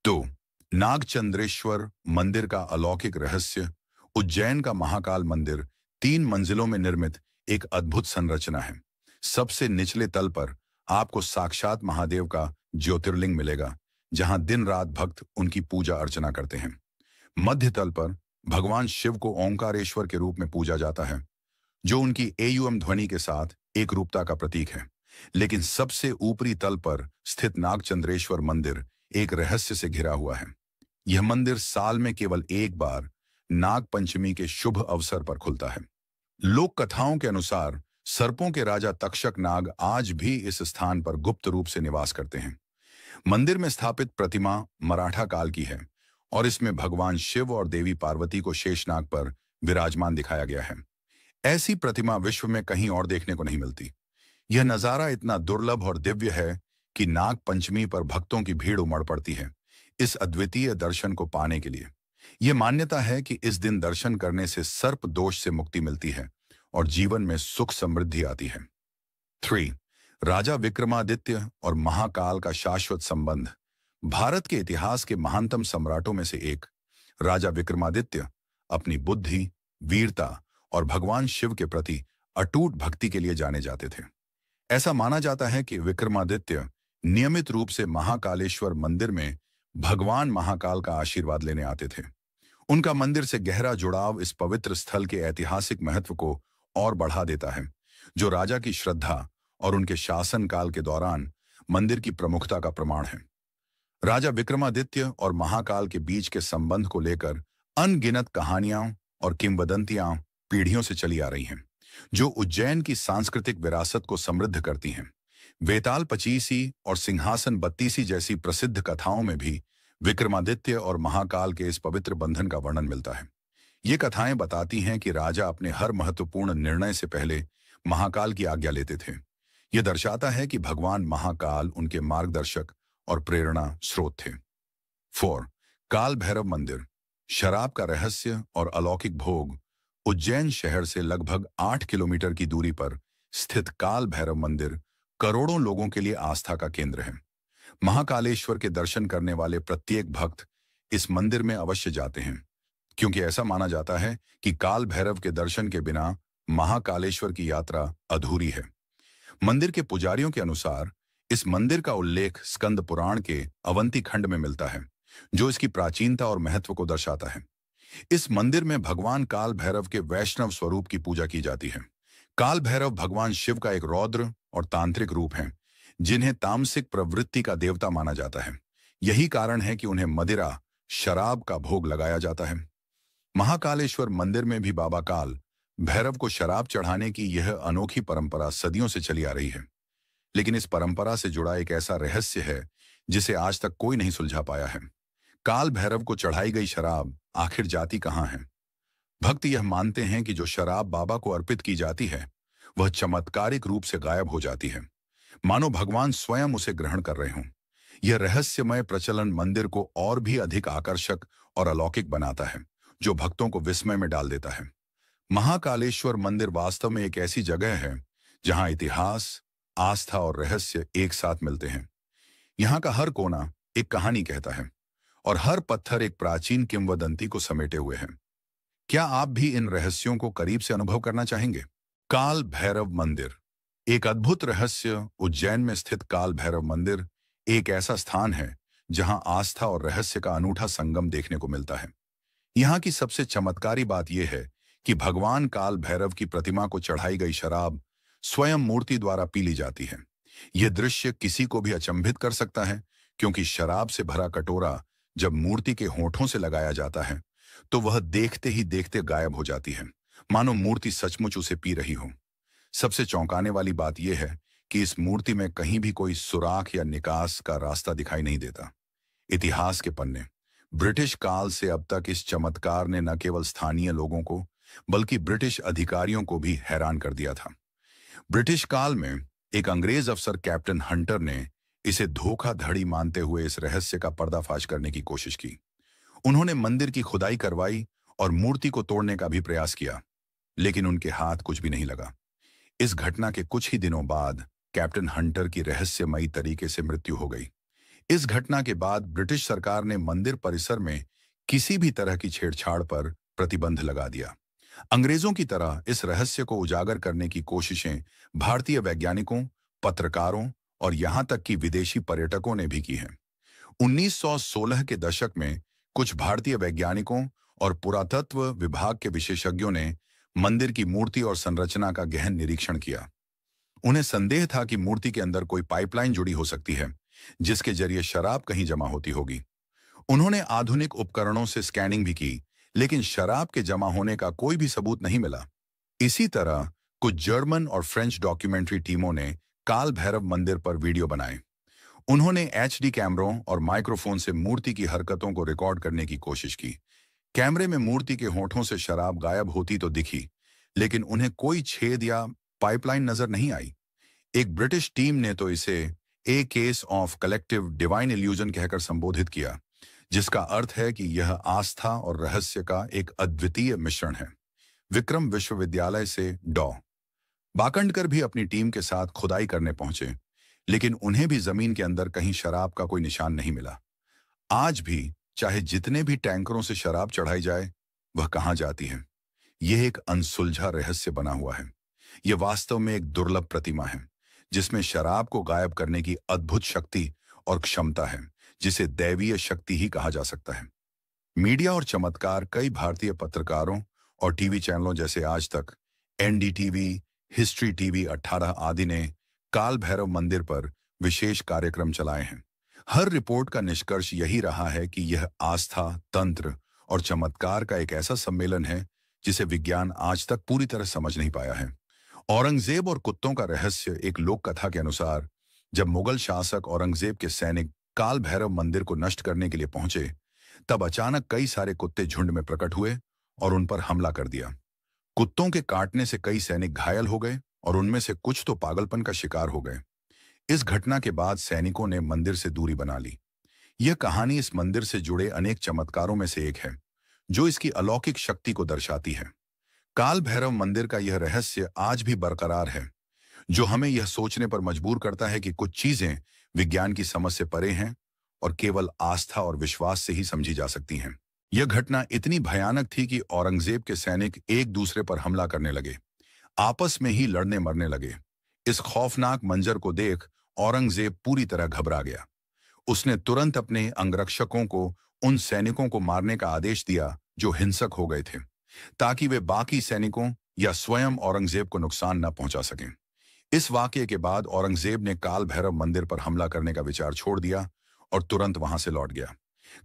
तो नागचंद्रेश्वर मंदिर का अलौकिक रहस्य। उज्जैन का महाकाल मंदिर 3 मंजिलों में निर्मित एक अद्भुत संरचना है। सबसे निचले तल पर आपको साक्षात महादेव का ज्योतिर्लिंग मिलेगा, जहां दिन रात भक्त उनकी पूजा अर्चना करते हैं। मध्य तल पर भगवान शिव को ओंकारेश्वर के रूप में पूजा जाता है, जो उनकी एयुएम ध्वनि के साथ एक रूपता का प्रतीक है। लेकिन सबसे ऊपरी तल पर स्थित नागचंद्रेश्वर मंदिर एक रहस्य से घिरा हुआ है। यह मंदिर साल में केवल एक बार नाग पंचमी के शुभ अवसर पर खुलता है। लोक कथाओं के अनुसार सर्पों के राजा तक्षक नाग आज भी इस स्थान पर गुप्त रूप से निवास करते हैं। मंदिर में स्थापित प्रतिमा मराठा काल की है और इसमें भगवान शिव और देवी पार्वती को शेषनाग पर विराजमान दिखाया गया है। ऐसी प्रतिमा विश्व में कहीं और देखने को नहीं मिलती। यह नजारा इतना दुर्लभ और दिव्य है कि नाग पंचमी पर भक्तों की भीड़ उमड़ पड़ती है इस अद्वितीय दर्शन को पाने के लिए। यह मान्यता है कि इस दिन दर्शन करने से सर्प दोष से मुक्ति मिलती है और जीवन में सुख समृद्धि आती है। 3. राजा विक्रमादित्य और महाकाल का शाश्वत संबंध। भारत के इतिहास के महानतम सम्राटों में से एक राजा विक्रमादित्य अपनी बुद्धि, वीरता और भगवान शिव के प्रति अटूट भक्ति के लिए जाने जाते थे। ऐसा माना जाता है कि विक्रमादित्य नियमित रूप से महाकालेश्वर मंदिर में भगवान महाकाल का आशीर्वाद लेने आते थे। उनका मंदिर से गहरा जुड़ाव इस पवित्र स्थल के ऐतिहासिक महत्व को और बढ़ा देता है, जो राजा की श्रद्धा और उनके शासन काल के दौरान मंदिर की प्रमुखता का प्रमाण है। राजा विक्रमादित्य और महाकाल के बीच के संबंध को लेकर अनगिनत कहानियां और किंवदंतियां पीढ़ियों से चली आ रही हैं, जो उज्जैन की सांस्कृतिक विरासत को समृद्ध करती हैं। वेताल पचीसी और सिंहासन बत्तीसी जैसी प्रसिद्ध कथाओं में भी विक्रमादित्य और महाकाल के इस पवित्र बंधन का वर्णन मिलता है। ये कथाएं बताती हैं कि राजा अपने हर महत्वपूर्ण निर्णय से पहले महाकाल की आज्ञा लेते थे। यह दर्शाता है कि भगवान महाकाल उनके मार्गदर्शक और प्रेरणा स्रोत थे। 4. काल भैरव मंदिर। शराब का रहस्य और अलौकिक भोग। उज्जैन शहर से लगभग 8 किलोमीटर की दूरी पर स्थित काल भैरव मंदिर करोड़ों लोगों के लिए आस्था का केंद्र है। महाकालेश्वर के दर्शन करने वाले प्रत्येक भक्त इस मंदिर में अवश्य जाते हैं, क्योंकि ऐसा माना जाता है कि काल भैरव के दर्शन के बिना महाकालेश्वर की यात्रा अधूरी है। मंदिर के पुजारियों के अनुसार इस मंदिर का उल्लेख स्कंद पुराण के अवंती खंड में मिलता है, जो इसकी प्राचीनता और महत्व को दर्शाता है। इस मंदिर में भगवान काल भैरव के वैष्णव स्वरूप की पूजा की जाती है। काल भैरव भगवान शिव का एक रौद्र और तांत्रिक रूप है, जिन्हें तामसिक प्रवृत्ति का देवता माना जाता है। यही कारण है कि उन्हें मदिरा, शराब का भोग लगाया जाता है। महाकालेश्वर मंदिर में भी बाबा काल भैरव को शराब चढ़ाने की यह अनोखी परंपरा सदियों से चली आ रही है। लेकिन इस परंपरा से जुड़ा एक ऐसा रहस्य है जिसे आज तक कोई नहीं सुलझा पाया है। काल भैरव को चढ़ाई गई शराब आखिर जाती कहां है? भक्त यह मानते हैं कि जो शराब बाबा को अर्पित की जाती है, वह चमत्कारिक रूप से गायब हो जाती है, मानो भगवान स्वयं उसे ग्रहण कर रहे हों। यह रहस्यमय प्रचलन मंदिर को और भी अधिक आकर्षक और अलौकिक बनाता है, जो भक्तों को विस्मय में डाल देता है। महाकालेश्वर मंदिर वास्तव में एक ऐसी जगह है जहां इतिहास, आस्था और रहस्य एक साथ मिलते हैं। यहाँ का हर कोना एक कहानी कहता है और हर पत्थर एक प्राचीन किंवदंती को समेटे हुए है। क्या आप भी इन रहस्यों को करीब से अनुभव करना चाहेंगे? काल भैरव मंदिर। एक अद्भुत रहस्य। उज्जैन में स्थित काल भैरव मंदिर एक ऐसा स्थान है जहां आस्था और रहस्य का अनूठा संगम देखने को मिलता है। यहाँ की सबसे चमत्कारी बात यह है कि भगवान काल भैरव की प्रतिमा को चढ़ाई गई शराब स्वयं मूर्ति द्वारा पी ली जाती है। यह दृश्य किसी को भी अचंभित कर सकता है, क्योंकि शराब से भरा कटोरा जब मूर्ति के होठों से लगाया जाता है तो वह देखते ही देखते गायब हो जाती है, मानो मूर्ति सचमुच उसे पी रही हो। सबसे चौंकाने वाली बात यह है कि इस मूर्ति में कहीं भी कोई सुराख या निकास का रास्ता दिखाई नहीं देता। इतिहास के पन्ने। ब्रिटिश काल से अब तक इस चमत्कार ने न केवल स्थानीय लोगों को बल्कि ब्रिटिश अधिकारियों को भी हैरान कर दिया था। ब्रिटिश काल में एक अंग्रेज अफसर कैप्टन हंटर ने इसे धोखाधड़ी मानते हुए इस रहस्य का पर्दाफाश करने की कोशिश की। उन्होंने मंदिर की खुदाई करवाई और मूर्ति को तोड़ने का भी प्रयास किया, लेकिन उनके हाथ कुछ भी नहीं लगा। इस घटना के कुछ ही दिनों बाद कैप्टन हंटर की रहस्यमयी तरीके से मृत्यु हो गई। इस घटना के बाद ब्रिटिश सरकार ने मंदिर परिसर में किसी भी तरह की छेड़छाड़ पर प्रतिबंध लगा दिया। अंग्रेजों की तरह इस रहस्य को उजागर करने की कोशिशें भारतीय वैज्ञानिकों, पत्रकारों और यहां तक कि विदेशी पर्यटकों ने भी की हैं। 1916 के दशक में कुछ भारतीय वैज्ञानिकों और पुरातत्व विभाग के विशेषज्ञों ने मंदिर की मूर्ति और संरचना का गहन निरीक्षण किया। उन्हें संदेह था कि मूर्ति के अंदर कोई पाइपलाइन जुड़ी हो सकती है जिसके जरिए शराब कहीं जमा होती होगी। उन्होंने आधुनिक उपकरणों से स्कैनिंग भी की, लेकिन शराब के जमा होने का कोई भी सबूत नहीं मिला। इसी तरह कुछ जर्मन और फ्रेंच डॉक्यूमेंट्री टीमों ने काल भैरव मंदिर पर वीडियो बनाए। उन्होंने एचडी कैमरों और माइक्रोफोन से मूर्ति की हरकतों को रिकॉर्ड करने की कोशिश की। कैमरे में मूर्ति के होठों से शराब गायब होती तो दिखी, लेकिन उन्हें कोई छेद या पाइपलाइन नजर नहीं आई। एक ब्रिटिश टीम ने तो इसे a case of collective divine illusion कहकर संबोधित किया, जिसका अर्थ है कि यह आस्था और रहस्य का एक अद्वितीय मिश्रण है। विक्रम विश्वविद्यालय से डॉ. बाकंडकर भी अपनी टीम के साथ खुदाई करने पहुंचे, लेकिन उन्हें भी जमीन के अंदर कहीं शराब का कोई निशान नहीं मिला। आज भी चाहे जितने भी टैंकरों से शराब चढ़ाई जाए, वह कहां जाती है, यह एक अनसुलझा रहस्य बना हुआ है। यह वास्तव में एक दुर्लभ प्रतिमा है, जिसमें शराब को गायब करने की अद्भुत शक्ति और क्षमता है, जिसे दैवीय शक्ति ही कहा जा सकता है। मीडिया और चमत्कार कई भारतीय पत्रकारों और टीवी चैनलों जैसे आज तक, एनडीटीवी, हिस्ट्री टीवी 18 आदि ने काल भैरव मंदिर पर विशेष कार्यक्रम चलाए हैं। हर रिपोर्ट का निष्कर्ष यही रहा है कि यह आस्था, तंत्र और चमत्कार का एक ऐसा सम्मेलन है जिसे विज्ञान आज तक पूरी तरह समझ नहीं पाया है। औरंगजेब और कुत्तों का रहस्य। एक लोक कथा के अनुसार जब मुगल शासक औरंगजेब के सैनिक काल भैरव मंदिर को नष्ट करने के लिए पहुंचे, तब अचानक कई सारे कुत्ते झुंड में प्रकट हुए और उन पर हमला कर दिया। कुत्तों के काटने से कई सैनिक घायल हो गए और उनमें से कुछ तो पागलपन का शिकार हो गए। इस घटना के बाद सैनिकों ने मंदिर से दूरी बना ली। यह कहानी इस मंदिर से जुड़े अनेक चमत्कारों में से एक है, जो इसकी अलौकिक शक्ति को दर्शाती है। काल भैरव मंदिर का यह रहस्य आज भी बरकरार है, जो हमें यह सोचने पर मजबूर करता है कि कुछ चीजें विज्ञान की समझ से परे हैं और केवल आस्था और विश्वास से ही समझी जा सकती हैं। यह घटना इतनी भयानक थी कि औरंगजेब के सैनिक एक दूसरे पर हमला करने लगे, आपस में ही लड़ने मरने लगे। इस खौफनाक मंजर को देख औरंगजेब पूरी तरह घबरा गया। उसने तुरंत अपने अंगरक्षकों को उन सैनिकों को मारने का आदेश दिया जो हिंसक हो गए थे, ताकि वे बाकी सैनिकों या स्वयं औरंगजेब को नुकसान न पहुंचा सकें। इस वाकये के बाद औरंगजेब ने काल भैरव मंदिर पर हमला करने का विचार छोड़ दिया और तुरंत वहां से लौट गया।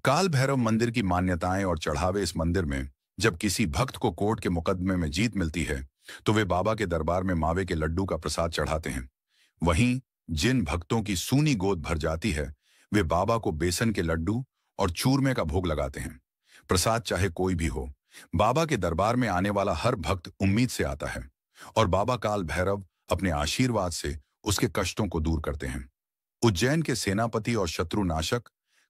काल भैरव मंदिर की मान्यताएं और चढ़ावे। इस मंदिर में जब किसी भक्त को कोर्ट के मुकदमे में जीत मिलती है, तो वे बाबा के दरबार में मावे के लड्डू का प्रसाद चढ़ाते हैं। वहीं जिन भक्तों की सूनी गोद भर जाती है, वे बाबा को बेसन के लड्डू और चूरमे का भोग लगाते हैं। प्रसाद चाहे कोई भी हो, बाबा के दरबार में आने वाला हर भक्त उम्मीद से आता है और बाबा काल भैरव अपने आशीर्वाद से उसके कष्टों को दूर करते हैं। उज्जैन के सेनापति और शत्रुनाशक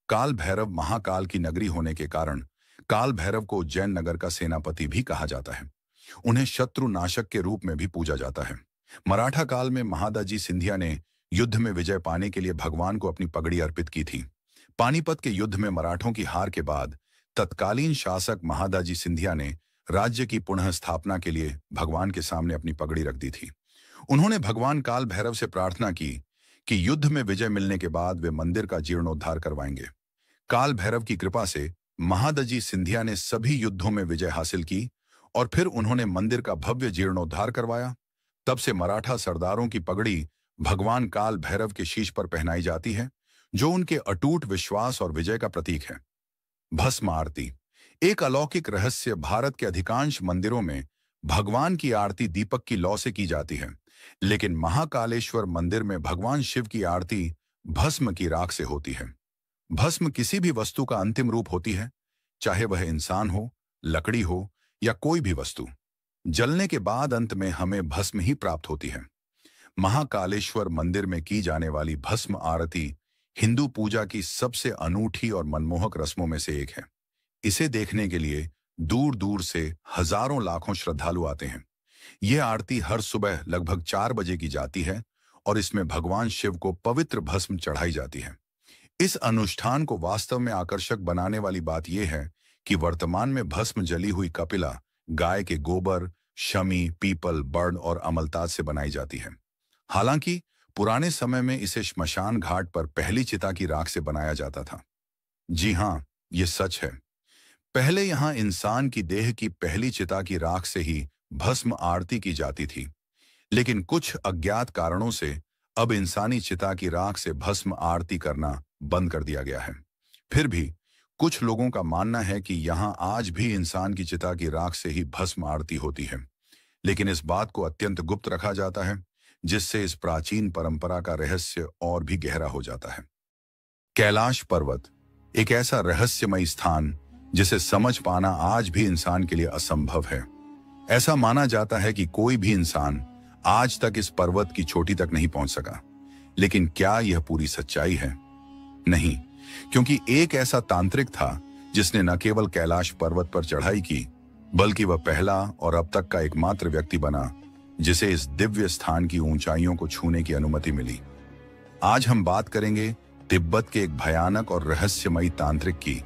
काल भैरव महाकाल की नगरी होने के कारण काल भैरव को उज्जैन नगर का सेनापति भी कहा जाता है। उन्हें शत्रुनाशक के रूप में भी पूजा जाता है। मराठा काल में महादाजी सिंधिया ने युद्ध में विजय पाने के लिए भगवान को अपनी पगड़ी अर्पित की थी। पानीपत के युद्ध में मराठों की हार के बाद तत्कालीन शासक महादाजी सिंधिया ने राज्य की पुनः स्थापना के लिए भगवान के सामने अपनी पगड़ी रख दी थी। उन्होंने भगवान काल भैरव से प्रार्थना की कि युद्ध में विजय मिलने के बाद वे मंदिर का जीर्णोद्धार करवाएंगे। काल भैरव की कृपा से महादाजी सिंधिया ने सभी युद्धों में विजय हासिल की और फिर उन्होंने मंदिर का भव्य जीर्णोद्धार करवाया। तब से मराठा सरदारों की पगड़ी भगवान काल भैरव के शीश पर पहनाई जाती है, जो उनके अटूट विश्वास और विजय का प्रतीक है। भस्म आरती। एक अलौकिक रहस्य। भारत के अधिकांश मंदिरों में भगवान की आरती दीपक की लौ से की जाती है, लेकिन महाकालेश्वर मंदिर में भगवान शिव की आरती भस्म की राख से होती है। भस्म किसी भी वस्तु का अंतिम रूप होती है, चाहे वह इंसान हो, लकड़ी हो या कोई भी वस्तु। जलने के बाद अंत में हमें भस्म ही प्राप्त होती है। महाकालेश्वर मंदिर में की जाने वाली भस्म आरती हिंदू पूजा की सबसे अनूठी और मनमोहक रस्मों में से एक है। इसे देखने के लिए दूर दूर से हजारों लाखों श्रद्धालु आते हैं। यह आरती हर सुबह लगभग 4 बजे की जाती है और इसमें भगवान शिव को पवित्र भस्म चढ़ाई जाती है। इस अनुष्ठान को वास्तव में आकर्षक बनाने वाली बात यह है कि वर्तमान में भस्म जली हुई कपिला गाय के गोबर, शमी, पीपल, बर्ड और अमलताज से बनाई जाती है। हालांकि पुराने समय में इसे श्मशान घाट पर पहली चिता की राख से बनाया जाता था। जी हां, यह सच है। पहले यहां इंसान की देह की पहली चिता की राख से ही भस्म आरती की जाती थी, लेकिन कुछ अज्ञात कारणों से अब इंसानी चिता की राख से भस्म आरती करना बंद कर दिया गया है। फिर भी कुछ लोगों का मानना है कि यहां आज भी इंसान की चिता की राख से ही भस्म आरती होती है, लेकिन इस बात को अत्यंत गुप्त रखा जाता है, जिससे इस प्राचीन परंपरा का रहस्य और भी गहरा हो जाता है। कैलाश पर्वत एक ऐसा रहस्यमय स्थान जिसे समझ पाना आज भी इंसान के लिए असंभव है। ऐसा माना जाता है कि कोई भी इंसान आज तक इस पर्वत की चोटी तक नहीं पहुंच सका। लेकिन क्या यह पूरी सच्चाई है? नहीं, क्योंकि एक ऐसा तांत्रिक था जिसने न केवल कैलाश पर्वत पर चढ़ाई की, बल्कि वह पहला और अब तक का एकमात्र व्यक्ति बना जिसे इस दिव्य स्थान की ऊंचाइयों को छूने की अनुमति मिली। आज हम बात करेंगे तिब्बत के एक भयानक और रहस्यमयी तांत्रिक की,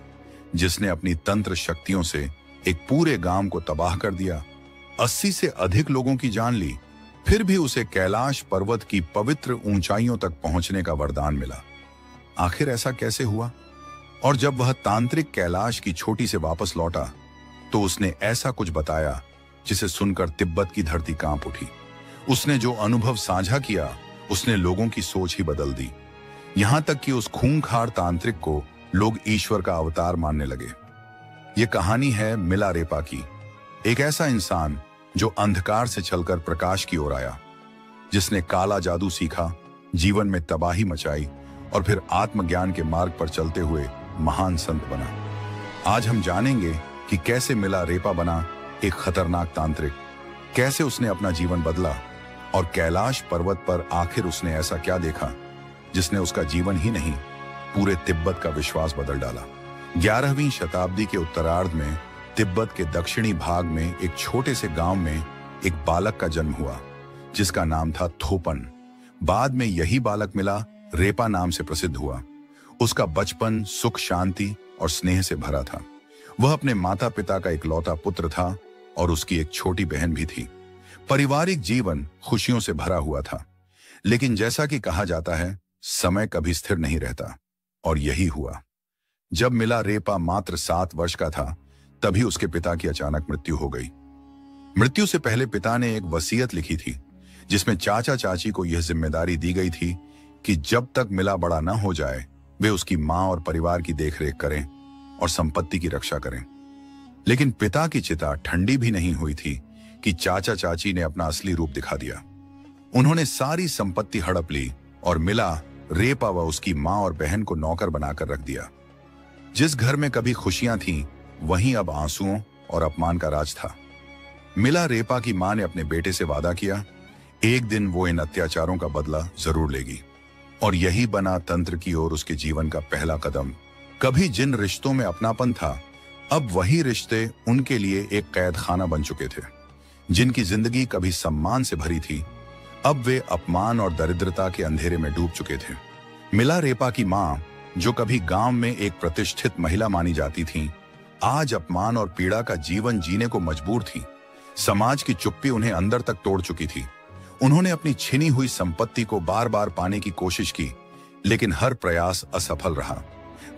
जिसने अपनी तंत्र शक्तियों से एक पूरे गांव को तबाह कर दिया, 80 से अधिक लोगों की जान ली, फिर भी उसे कैलाश पर्वत की पवित्र ऊंचाइयों तक पहुंचने का वरदान मिला। आखिर ऐसा कैसे हुआ? और जब वह तांत्रिक कैलाश की चोटी से वापस लौटा तो उसने ऐसा कुछ बताया जिसे सुनकर तिब्बत की धरती कांप उठी। उसने जो अनुभव साझा किया उसने लोगों की सोच ही बदल दी। यहां तक कि उस खूंखार तांत्रिक को लोग ईश्वर का अवतार मानने लगे। यह कहानी है मिलारेपा की, एक ऐसा इंसान जो अंधकार से चलकर प्रकाश की ओर आया, जिसने काला जादू सीखा, जीवन में तबाही मचाई और फिर आत्मज्ञान के मार्ग पर चलते हुए महान संत बना। आज हम जानेंगे कि कैसे मिलारेपा बना एक खतरनाक तांत्रिक, कैसे उसने अपना जीवन बदला और कैलाश पर्वत पर आखिर उसने ऐसा क्या देखा जिसने उसका जीवन ही नहीं पूरे तिब्बत का विश्वास बदल डाला। 11वीं शताब्दी के उत्तरार्ध में तिब्बत के दक्षिणी भाग में एक छोटे से गांव में एक बालक का जन्म हुआ जिसका नाम था थोपन। बाद में यही बालक मिला रेपा नाम से प्रसिद्ध हुआ। उसका बचपन सुख शांति और स्नेह से भरा था। वह अपने माता पिता का इकलौता पुत्र था और उसकी एक छोटी बहन भी थी। पारिवारिक जीवन खुशियों से भरा हुआ था, लेकिन जैसा कि कहा जाता है, समय कभी स्थिर नहीं रहता, और यही हुआ। जब मिलारेपा मात्र 7 वर्ष का था, तभी उसके पिता की अचानक मृत्यु हो गई। मृत्यु से पहले पिता ने एक वसीयत लिखी थी, जिसमें चाचा चाची को यह जिम्मेदारी दी गई थी कि जब तक मिला बड़ा न हो जाए, वे उसकी मां और परिवार की देखरेख करें और संपत्ति की रक्षा करें। लेकिन पिता की चिता ठंडी भी नहीं हुई थी कि चाचा चाची ने अपना असली रूप दिखा दिया। उन्होंने सारी संपत्ति हड़प ली और मिलारेपा व उसकी मां और बहन को नौकर बनाकर रख दिया। जिस घर में कभी खुशियां थीं, वहीं अब आंसुओं और अपमान का राज था। मिलारेपा की मां ने अपने बेटे से वादा किया, एक दिन वो इन अत्याचारों का बदला जरूर लेगी। और यही बना तंत्र की ओर उसके जीवन का पहला कदम। कभी जिन रिश्तों में अपनापन था, अब वही रिश्ते उनके लिए एक कैद खाना बन चुके थे। जिनकी जिंदगी कभी सम्मान से भरी थी, अब वे अपमान और दरिद्रता के अंधेरे में डूब चुके थे। मिलारेपा की मां, जो कभी गांव में एक प्रतिष्ठित महिला मानी जाती थीं, आज अपमान और पीड़ा का जीवन जीने को मजबूर थी। समाज की चुप्पी उन्हें अंदर तक तोड़ चुकी थी। उन्होंने अपनी छिनी हुई संपत्ति को बार बार पाने की कोशिश की, लेकिन हर प्रयास असफल रहा।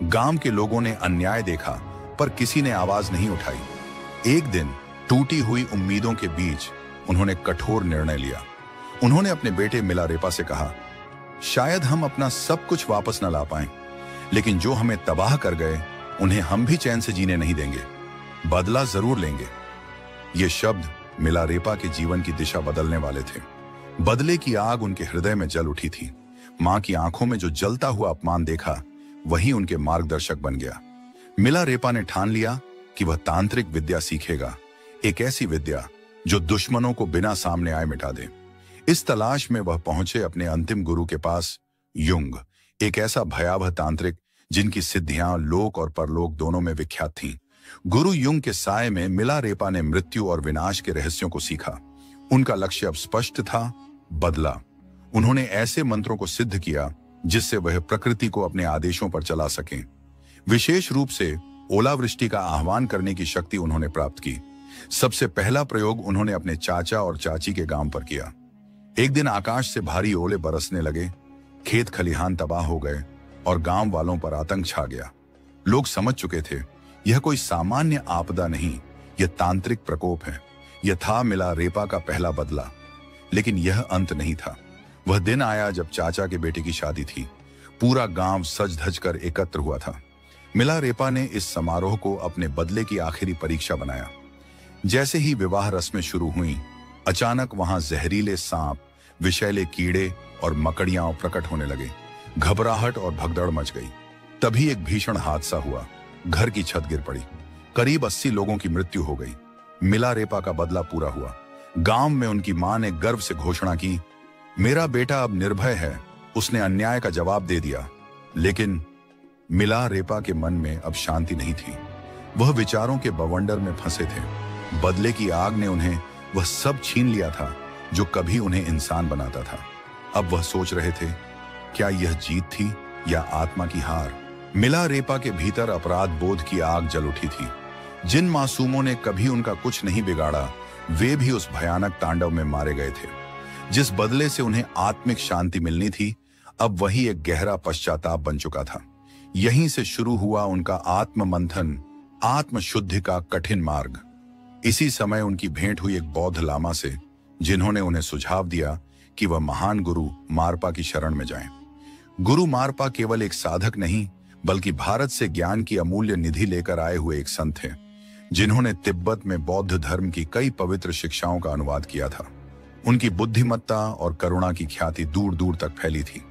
गांव के लोगों ने अन्याय देखा, पर किसी ने आवाज नहीं उठाई। एक दिन टूटी हुई उम्मीदों के बीच उन्होंने कठोर निर्णय लिया। उन्होंने अपने बेटे मिलारेपा से कहा, शायद हम अपना सब कुछ वापस न ला पाएं, लेकिन जो हमें तबाह कर गए उन्हें हम भी चैन से जीने नहीं देंगे। बदला जरूर लेंगे। ये शब्द मिलारेपा के जीवन की दिशा बदलने वाले थे। बदले की आग उनके हृदय में जल उठी थी। मां की आंखों में जो जलता हुआ अपमान देखा, वही उनके मार्गदर्शक बन गया। मिलारेपा ने ठान लिया कि वह तांत्रिक विद्या सीखेगा, एक ऐसी विद्या जो दुश्मनों को बिना सामने आए मिटा दे। इस तलाश में वह पहुंचे अपने अंतिम गुरु के पास, युंग, एक ऐसा भयावह तांत्रिक जिनकी सिद्धियां लोक और परलोक दोनों में विख्यात थीं। गुरु युंग के साए में मिलारेपा ने मृत्यु और विनाश के रहस्यों को सीखा। उनका लक्ष्य अब स्पष्ट था, बदला। उन्होंने ऐसे मंत्रों को सिद्ध किया जिससे वह प्रकृति को अपने आदेशों पर चला सकें। विशेष रूप से ओलावृष्टि का आह्वान करने की शक्ति उन्होंने प्राप्त की। सबसे पहला प्रयोग उन्होंने अपने चाचा और चाची के गांव पर किया। एक दिन आकाश से भारी ओले बरसने लगे, खेत खलिहान तबाह हो गए और गांव वालों पर आतंक छा गया। लोग समझ चुके थे, यह कोई सामान्य आपदा नहीं, यह तांत्रिक प्रकोप है। यह था मिलारेपा का पहला बदला। लेकिन यह अंत नहीं था। वह दिन आया जब चाचा के बेटे की शादी थी। पूरा गांव सज धज कर एकत्र हुआ था। मिलारेपा ने इस समारोह को अपने बदले की आखिरी परीक्षा बनाया। जैसे ही विवाह रस्में शुरू हुईं, अचानक वहां जहरीले सांप, विषैले कीड़े और मकड़ियां प्रकट होने लगे। घबराहट और भगदड़ मच गई। तभी एक भीषण हादसा हुआ। घर की छत गिर पड़ी। करीब 80 लोगों की मृत्यु हो गई। मिलारेपा का बदला पूरा हुआ। गांव में उनकी मां ने गर्व से घोषणा की, मेरा बेटा अब निर्भय है। उसने अन्याय का जवाब दे दिया। लेकिन मिलारेपा के मन में अब शांति नहीं थी। वह विचारों के बवंडर में फंसे थे। बदले की आग ने उन्हें वह सब छीन लिया था जो कभी उन्हें इंसान बनाता था। अब वह सोच रहे थे, क्या यह जीत थी या आत्मा की हार? मिलारेपा के भीतर अपराध बोध की आग जल उठी थी। जिन मासूमों ने कभी उनका कुछ नहीं बिगाड़ा, वे भी उस भयानक तांडव में मारे गए थे। जिस बदले से उन्हें आत्मिक शांति मिलनी थी, अब वही एक गहरा पश्चाताप बन चुका था। यहीं से शुरू हुआ उनका आत्म मंथन, आत्मशुद्धि का कठिन मार्ग। इसी समय उनकी भेंट हुई एक बौद्ध लामा से, जिन्होंने उन्हें सुझाव दिया कि वह महान गुरु मारपा की शरण में जाएं। गुरु मारपा केवल एक साधक नहीं, बल्कि भारत से ज्ञान की अमूल्य निधि लेकर आए हुए एक संत थे, जिन्होंने तिब्बत में बौद्ध धर्म की कई पवित्र शिक्षाओं का अनुवाद किया था। उनकी बुद्धिमत्ता और करुणा की ख्याति दूर दूर तक फैली थी।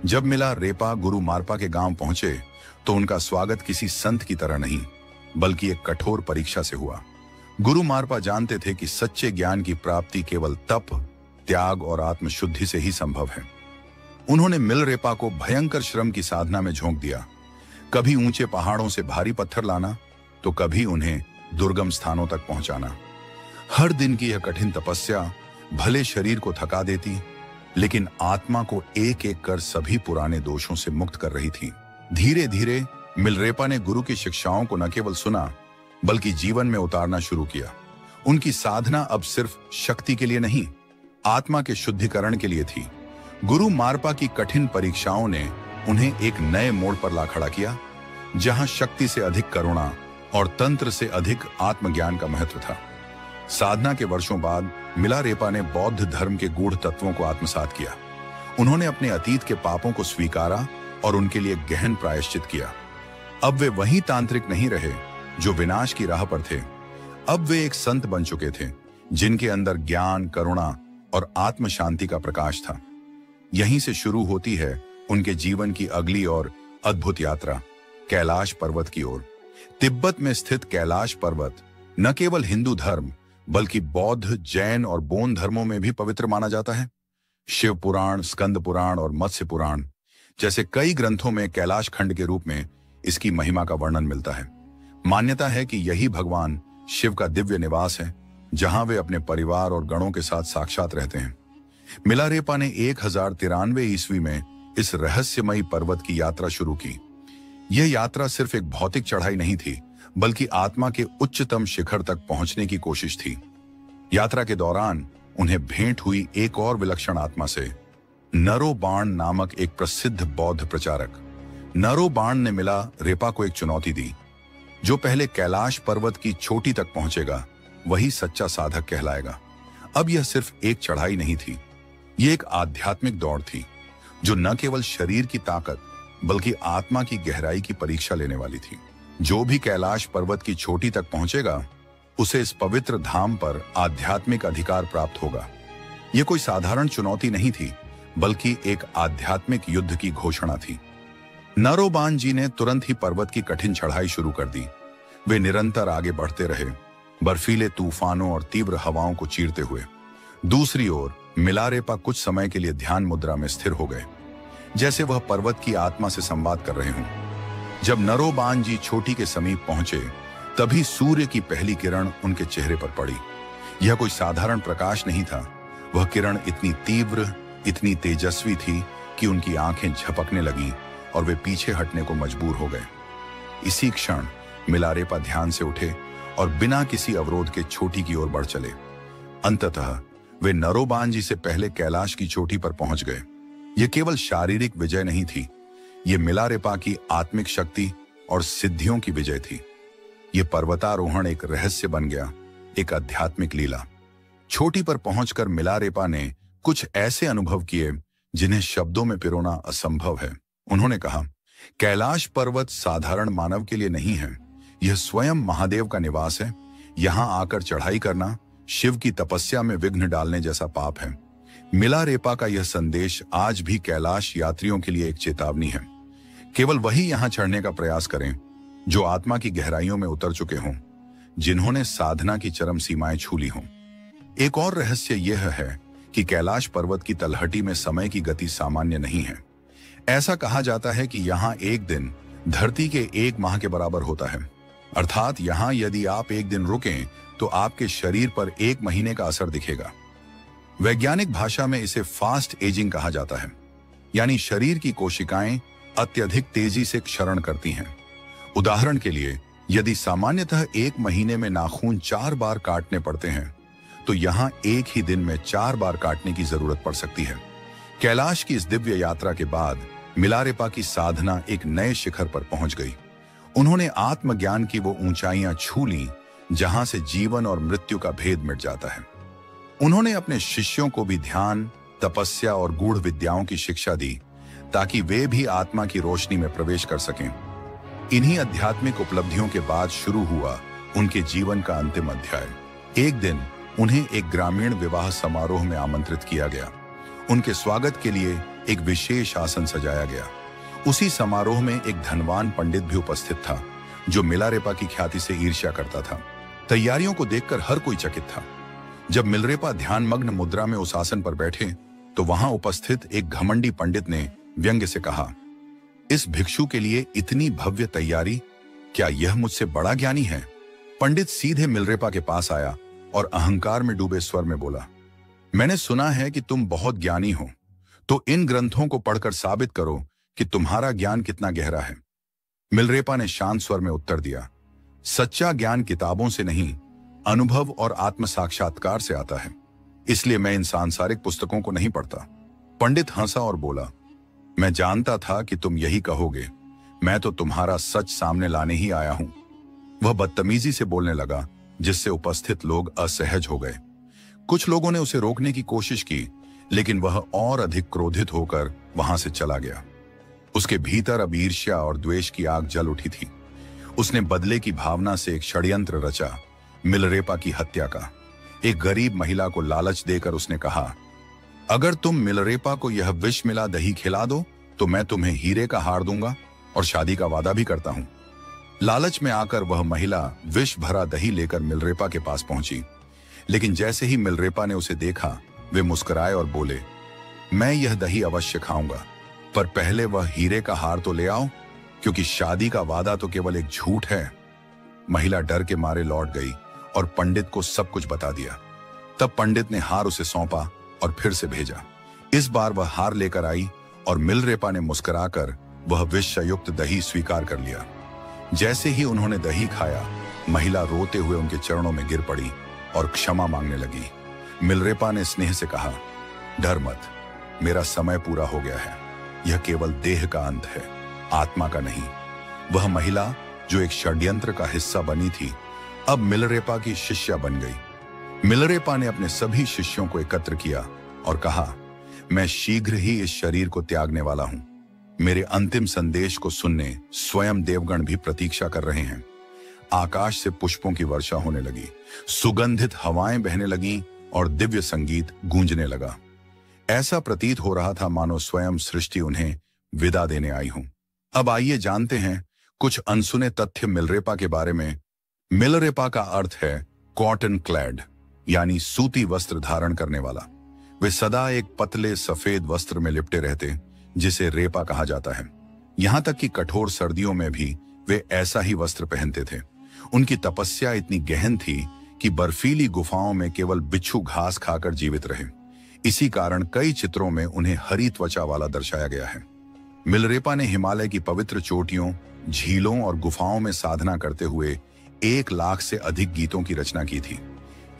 जब मिलारेपा गुरु मारपा के गांव पहुंचे, तो उनका स्वागत किसी संत की तरह नहीं, बल्कि एक कठोर परीक्षा से हुआ। गुरु मारपा जानते थे कि सच्चे ज्ञान की प्राप्ति केवल तप, त्याग और आत्मशुद्धि से ही संभव है। उन्होंने मिलारेपा को भयंकर श्रम की साधना में झोंक दिया। कभी ऊंचे पहाड़ों से भारी पत्थर लाना, तो कभी उन्हें दुर्गम स्थानों तक पहुंचाना। हर दिन की यह कठिन तपस्या भले शरीर को थका देती, लेकिन आत्मा को एक एक कर सभी पुराने दोषों से मुक्त कर रही थी। धीरे धीरे मिलारेपा ने गुरु की शिक्षाओं को न केवल सुना, बल्कि जीवन में उतारना शुरू किया। उनकी साधना अब सिर्फ शक्ति के लिए नहीं, आत्मा के शुद्धिकरण के लिए थी। गुरु मारपा की कठिन परीक्षाओं ने उन्हें एक नए मोड़ पर ला खड़ा किया, जहां शक्ति से अधिक करुणा और तंत्र से अधिक आत्मज्ञान का महत्व था। साधना के वर्षों बाद मिलारेपा ने बौद्ध धर्म के गूढ़ तत्वों को आत्मसात किया। उन्होंने अपने अतीत के पापों को स्वीकारा और उनके लिए गहन प्रायश्चित किया। अब वे वही तांत्रिक नहीं रहे जो विनाश की राह पर थे। अब वे एक संत बन चुके थे, जिनके अंदर ज्ञान, करुणा और आत्म शांति का प्रकाश था। यहीं से शुरू होती है उनके जीवन की अगली और अद्भुत यात्रा, कैलाश पर्वत की ओर। तिब्बत में स्थित कैलाश पर्वत न केवल हिंदू धर्म, बल्कि बौद्ध, जैन और बोन धर्मों में भी पवित्र माना जाता है। शिव पुराण, स्कंद पुराण और मत्स्य पुराण जैसे कई ग्रंथों में कैलाश खंड के रूप में इसकी महिमा का वर्णन मिलता है। मान्यता है कि यही भगवान शिव का दिव्य निवास है, जहां वे अपने परिवार और गणों के साथ साक्षात रहते हैं। मिलारेपा ने 1093 ईस्वी में इस रहस्यमयी पर्वत की यात्रा शुरू की। यह यात्रा सिर्फ एक भौतिक चढ़ाई नहीं थी, बल्कि आत्मा के उच्चतम शिखर तक पहुंचने की कोशिश थी। यात्रा के दौरान उन्हें भेंट हुई एक और विलक्षण आत्मा से, नरोबाण नामक एक प्रसिद्ध बौद्ध प्रचारक। नरोबाण ने मिलारेपा को एक चुनौती दी, जो पहले कैलाश पर्वत की चोटी तक पहुंचेगा वही सच्चा साधक कहलाएगा। अब यह सिर्फ एक चढ़ाई नहीं थी, यह एक आध्यात्मिक दौड़ थी, जो न केवल शरीर की ताकत बल्कि आत्मा की गहराई की परीक्षा लेने वाली थी। जो भी कैलाश पर्वत की चोटी तक पहुंचेगा, उसे इस पवित्र धाम पर आध्यात्मिक अधिकार प्राप्त होगा। यह कोई साधारण चुनौती नहीं थी, बल्कि एक आध्यात्मिक युद्ध की घोषणा थी। नरोबाण जी ने तुरंत ही पर्वत की कठिन चढ़ाई शुरू कर दी। वे निरंतर आगे बढ़ते रहे, बर्फीले तूफानों और तीव्र हवाओं को चीरते हुए। दूसरी ओर मिलारेपा कुछ समय के लिए ध्यान मुद्रा में स्थिर हो गए, जैसे वह पर्वत की आत्मा से संवाद कर रहे हों। जब नरोबाण जी चोटी के समीप पहुंचे, तभी सूर्य की पहली किरण उनके चेहरे पर पड़ी। यह कोई साधारण प्रकाश नहीं था। वह किरण इतनी तीव्र, इतनी तेजस्वी थी कि उनकी आंखें झपकने लगीं और वे पीछे हटने को मजबूर हो गए। इसी क्षण मिलारेपा ध्यान से उठे और बिना किसी अवरोध के चोटी की ओर बढ़ चले। अंततः वे नरोबाण जी से पहले कैलाश की चोटी पर पहुंच गए। यह केवल शारीरिक विजय नहीं थी, यह मिलारेपा की आत्मिक शक्ति और सिद्धियों की विजय थी। यह पर्वतारोहण एक रहस्य बन गया, एक आध्यात्मिक लीला। चोटी पर पहुंचकर मिलारेपा ने कुछ ऐसे अनुभव किए जिन्हें शब्दों में पिरोना असंभव है। उन्होंने कहा, कैलाश पर्वत साधारण मानव के लिए नहीं है, यह स्वयं महादेव का निवास है। यहां आकर चढ़ाई करना शिव की तपस्या में विघ्न डालने जैसा पाप है। मिलारेपा का यह संदेश आज भी कैलाश यात्रियों के लिए एक चेतावनी है। केवल वही यहां चढ़ने का प्रयास करें जो आत्मा की गहराइयों में उतर चुके हों, जिन्होंने साधना की चरम सीमाएं छू ली हों। एक और रहस्य यह है कि कैलाश पर्वत की तलहटी में समय की गति सामान्य नहीं है। ऐसा कहा जाता है कि यहाँ एक दिन धरती के 1 माह के बराबर होता है। अर्थात यहाँ यदि आप एक दिन रुकें तो आपके शरीर पर 1 महीने का असर दिखेगा। वैज्ञानिक भाषा में इसे फास्ट एजिंग कहा जाता है, यानी शरीर की कोशिकाएं अत्यधिक तेजी से क्षरण करती हैं। उदाहरण के लिए, यदि सामान्यतः 1 महीने में नाखून 4 बार काटने पड़ते हैं, तो यहाँ एक ही दिन में 4 बार काटने की जरूरत पड़ सकती है। कैलाश की इस दिव्य यात्रा के बाद मिलारेपा की साधना एक नए शिखर पर पहुंच गई। उन्होंने आत्मज्ञान की वो ऊंचाइयां छू ली जहां से जीवन और मृत्यु का भेद मिट जाता है। उन्होंने अपने शिष्यों को भी ध्यान, तपस्या और गूढ़ विद्याओं की शिक्षा दी ताकि वे भी आत्मा की रोशनी में प्रवेश कर सकें। इन्हीं आध्यात्मिक उपलब्धियों के बाद शुरू हुआ उनके जीवन का अंतिम अध्याय। एक दिन उन्हें एक ग्रामीण विवाह समारोह में आमंत्रित किया गया। उनके स्वागत के लिए एक विशेष आसन सजाया गया। उसी समारोह में एक धनवान पंडित भी उपस्थित था, जो मिलारेपा की ख्याति से ईर्ष्या करता था। तैयारियों को देखकर हर कोई चकित था। जब मिलारेपा ध्यानमग्न मुद्रा में उस आसन पर बैठे, तो वहां उपस्थित एक घमंडी पंडित ने व्यंग्य से कहा, इस भिक्षु के लिए इतनी भव्य तैयारी, क्या यह मुझसे बड़ा ज्ञानी है? पंडित सीधे मिलारेपा के पास आया और अहंकार में डूबे स्वर में बोला, मैंने सुना है कि तुम बहुत ज्ञानी हो, तो इन ग्रंथों को पढ़कर साबित करो कि तुम्हारा ज्ञान कितना गहरा है। मिलारेपा ने शांत स्वर में उत्तर दिया, सच्चा ज्ञान किताबों से नहीं, अनुभव और आत्म साक्षात्कार से आता है, इसलिए मैं इन सांसारिक पुस्तकों को नहीं पढ़ता। पंडित हंसा और बोला, मैं जानता था कि तुम यही कहोगे, मैं तो तुम्हारा सच सामने लाने ही आया हूं। वह बदतमीजी से बोलने लगा, जिससे उपस्थित लोग असहज हो गए। कुछ लोगों ने उसे रोकने की कोशिश की, लेकिन वह और अधिक क्रोधित होकर वहां से चला गया। उसके भीतर अब ईर्ष्या और द्वेष की आग जल उठी थी। उसने बदले की भावना से एक षड्यंत्र रचा, मिलारेपा की हत्या का। एक गरीब महिला को लालच देकर उसने कहा, अगर तुम मिलारेपा को यह विष मिला दही खिला दो तो मैं तुम्हें हीरे का हार दूंगा और शादी का वादा भी करता हूं। लालच में आकर वह महिला विष भरा दही लेकर मिलारेपा के पास पहुंची, लेकिन जैसे ही मिलारेपा ने उसे देखा, वे मुस्कुराए और बोले, मैं यह दही अवश्य खाऊंगा, पर पहले वह हीरे का हार तो ले आओ, क्योंकि शादी का वादा तो केवल एक झूठ है। महिला डर के मारे लौट गई और पंडित को सब कुछ बता दिया। तब पंडित ने हार उसे सौंपा और फिर से भेजा। इस बार वह हार लेकर आई और मिलारेपा ने मुस्कुराकर वह विषयुक्त दही स्वीकार कर लिया। जैसे ही उन्होंने दही खाया, महिला रोते हुए उनके चरणों में गिर पड़ी और क्षमा मांगने लगी। मिलारेपा ने स्नेह से कहा, डर मत, मेरा समय पूरा हो गया है। यह केवल देह का अंत है, आत्मा का नहीं। वह महिला जो एक षड्यंत्र का हिस्सा बनी थी, अब मिलारेपा की शिष्या बन गई। मिलारेपा ने अपने सभी शिष्यों को एकत्र किया और कहा, मैं शीघ्र ही इस शरीर को त्यागने वाला हूं। मेरे अंतिम संदेश को सुनने स्वयं देवगण भी प्रतीक्षा कर रहे हैं। आकाश से पुष्पों की वर्षा होने लगी, सुगंधित हवाएं बहने लगीं और दिव्य संगीत गूंजने लगा। ऐसा प्रतीत हो रहा था मानो स्वयं सृष्टि उन्हें विदा देने आई हूं। अब आइए जानते हैं कुछ अनसुने तथ्य मिलारेपा के बारे में। मिलारेपा का अर्थ है कॉटन क्लैड, यानी सूती वस्त्र धारण करने वाला। वे सदा एक पतले सफेद वस्त्र में लिपटे रहते, जिसे रेपा कहा जाता है। यहां तक कि कठोर सर्दियों में भी वे ऐसा ही वस्त्र पहनते थे। उनकी तपस्या इतनी गहन थी कि बर्फीली गुफाओं में केवल बिच्छू घास खाकर जीवित रहे। इसी कारण कई चित्रों में उन्हें हरी त्वचा वाला दर्शाया गया है। मिलारेपा ने हिमालय की पवित्र चोटियों, झीलों और गुफाओं में साधना करते हुए 1 लाख से अधिक गीतों की रचना की थी।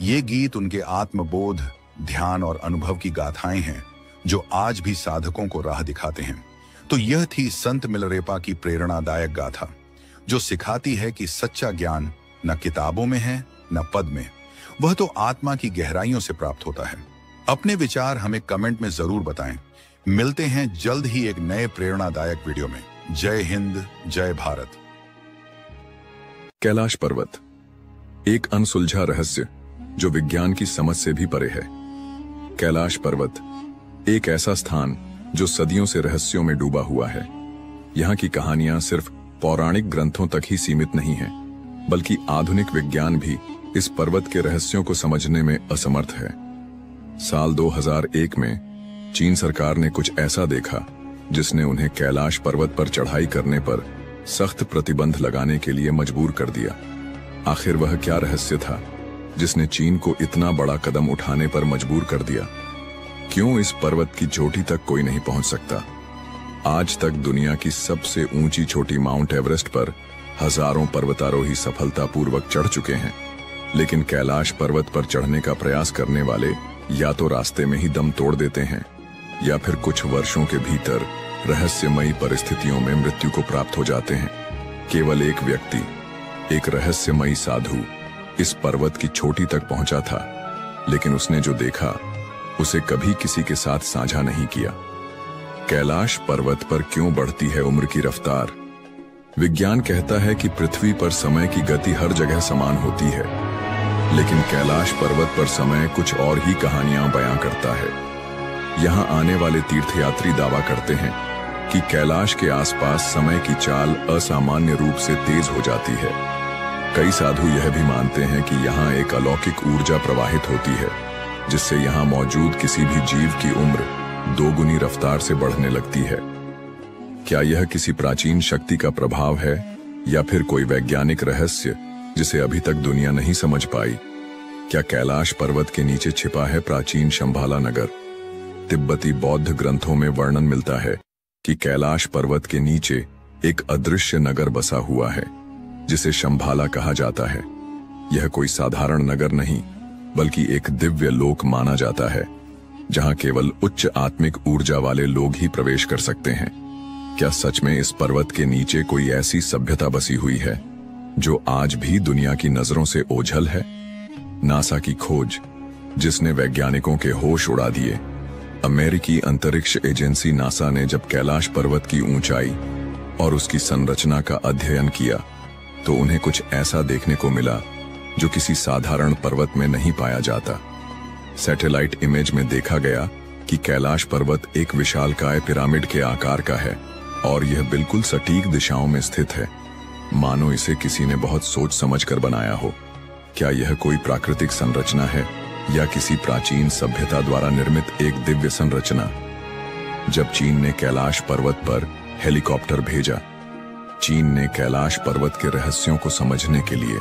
ये गीत उनके आत्मबोध, ध्यान और अनुभव की गाथाएं हैं, जो आज भी साधकों को राह दिखाते हैं। तो यह थी संत मिलारेपा की प्रेरणादायक गाथा, जो सिखाती है कि सच्चा ज्ञान न किताबों में है न पद में, वह तो आत्मा की गहराइयों से प्राप्त होता है। अपने विचार हमें कमेंट में जरूर बताएं। मिलते हैं जल्द ही एक नए प्रेरणादायक वीडियो में। जय हिंद, जय भारत। कैलाश पर्वत, एक अनसुलझा रहस्य जो विज्ञान की समझ से भी परे है। कैलाश पर्वत एक ऐसा स्थान जो सदियों से रहस्यों में डूबा हुआ है। यहाँ की कहानियां सिर्फ पौराणिक ग्रंथों तक ही सीमित नहीं हैं, बल्कि आधुनिक विज्ञान भी इस पर्वत के रहस्यों को समझने में असमर्थ है। साल 2001 में चीन सरकार ने कुछ ऐसा देखा जिसने उन्हें कैलाश पर्वत पर चढ़ाई करने पर सख्त प्रतिबंध लगाने के लिए मजबूर कर दिया। आखिर वह क्या रहस्य था जिसने चीन को इतना बड़ा कदम उठाने पर मजबूर कर दिया? क्यों इस पर्वत की चोटी तक कोई नहीं पहुंच सकता? आज तक दुनिया की सबसे ऊंची चोटी माउंट एवरेस्ट पर हजारों पर्वतारोही सफलतापूर्वक चढ़ चुके हैं, लेकिन कैलाश पर्वत पर चढ़ने का प्रयास करने वाले या तो रास्ते में ही दम तोड़ देते हैं या फिर कुछ वर्षों के भीतर रहस्यमयी परिस्थितियों में मृत्यु को प्राप्त हो जाते हैं। केवल एक व्यक्ति, एक रहस्यमयी साधु इस पर्वत की चोटी तक पहुंचा था, लेकिन उसने जो देखा उसे कभी किसी के साथ साझा नहीं किया। कैलाश पर्वत पर क्यों बढ़ती है उम्र की रफ्तार? विज्ञान कहता है कि पृथ्वी पर समय की गति हर जगह समान होती है, लेकिन कैलाश पर्वत पर समय कुछ और ही कहानियां बयां करता है। यहां आने वाले तीर्थयात्री दावा करते हैं कि कैलाश के आसपास समय की चाल असामान्य रूप से तेज हो जाती है। कई साधु यह भी मानते हैं कि यहाँ एक अलौकिक ऊर्जा प्रवाहित होती है, जिससे यहाँ मौजूद किसी भी जीव की उम्र दोगुनी रफ्तार से बढ़ने लगती है। क्या यह किसी प्राचीन शक्ति का प्रभाव है या फिर कोई वैज्ञानिक रहस्य जिसे अभी तक दुनिया नहीं समझ पाई? क्या कैलाश पर्वत के नीचे छिपा है प्राचीन शंभाला नगर? तिब्बती बौद्ध ग्रंथों में वर्णन मिलता है कि कैलाश पर्वत के नीचे एक अदृश्य नगर बसा हुआ है, जिसे शंभाला कहा जाता है। यह कोई साधारण नगर नहीं, बल्कि एक दिव्य लोक माना जाता है, जहां केवल उच्च आत्मिक ऊर्जा वाले लोग ही प्रवेश कर सकते हैं। क्या सच में इस पर्वत के नीचे कोई ऐसी सभ्यता बसी हुई है जो आज भी दुनिया की नजरों से ओझल है? नासा की खोज, जिसने वैज्ञानिकों के होश उड़ा दिए। अमेरिकी अंतरिक्ष एजेंसी नासा ने जब कैलाश पर्वत की ऊंचाई और उसकी संरचना का अध्ययन किया, तो उन्हें कुछ ऐसा देखने को मिला जो किसी साधारण पर्वत में नहीं पाया जाता। सैटेलाइट इमेज में देखा गया कि कैलाश पर्वत एक विशालकाय पिरामिड के आकार का है और यह बिल्कुल सटीक दिशाओं में स्थित है, मानो इसे किसी ने बहुत सोच समझकर बनाया हो। क्या यह कोई प्राकृतिक संरचना है या किसी प्राचीन सभ्यता द्वारा निर्मित एक दिव्य संरचना? जब चीन ने कैलाश पर्वत पर हेलीकॉप्टर भेजा, चीन ने कैलाश पर्वत के रहस्यों को समझने के लिए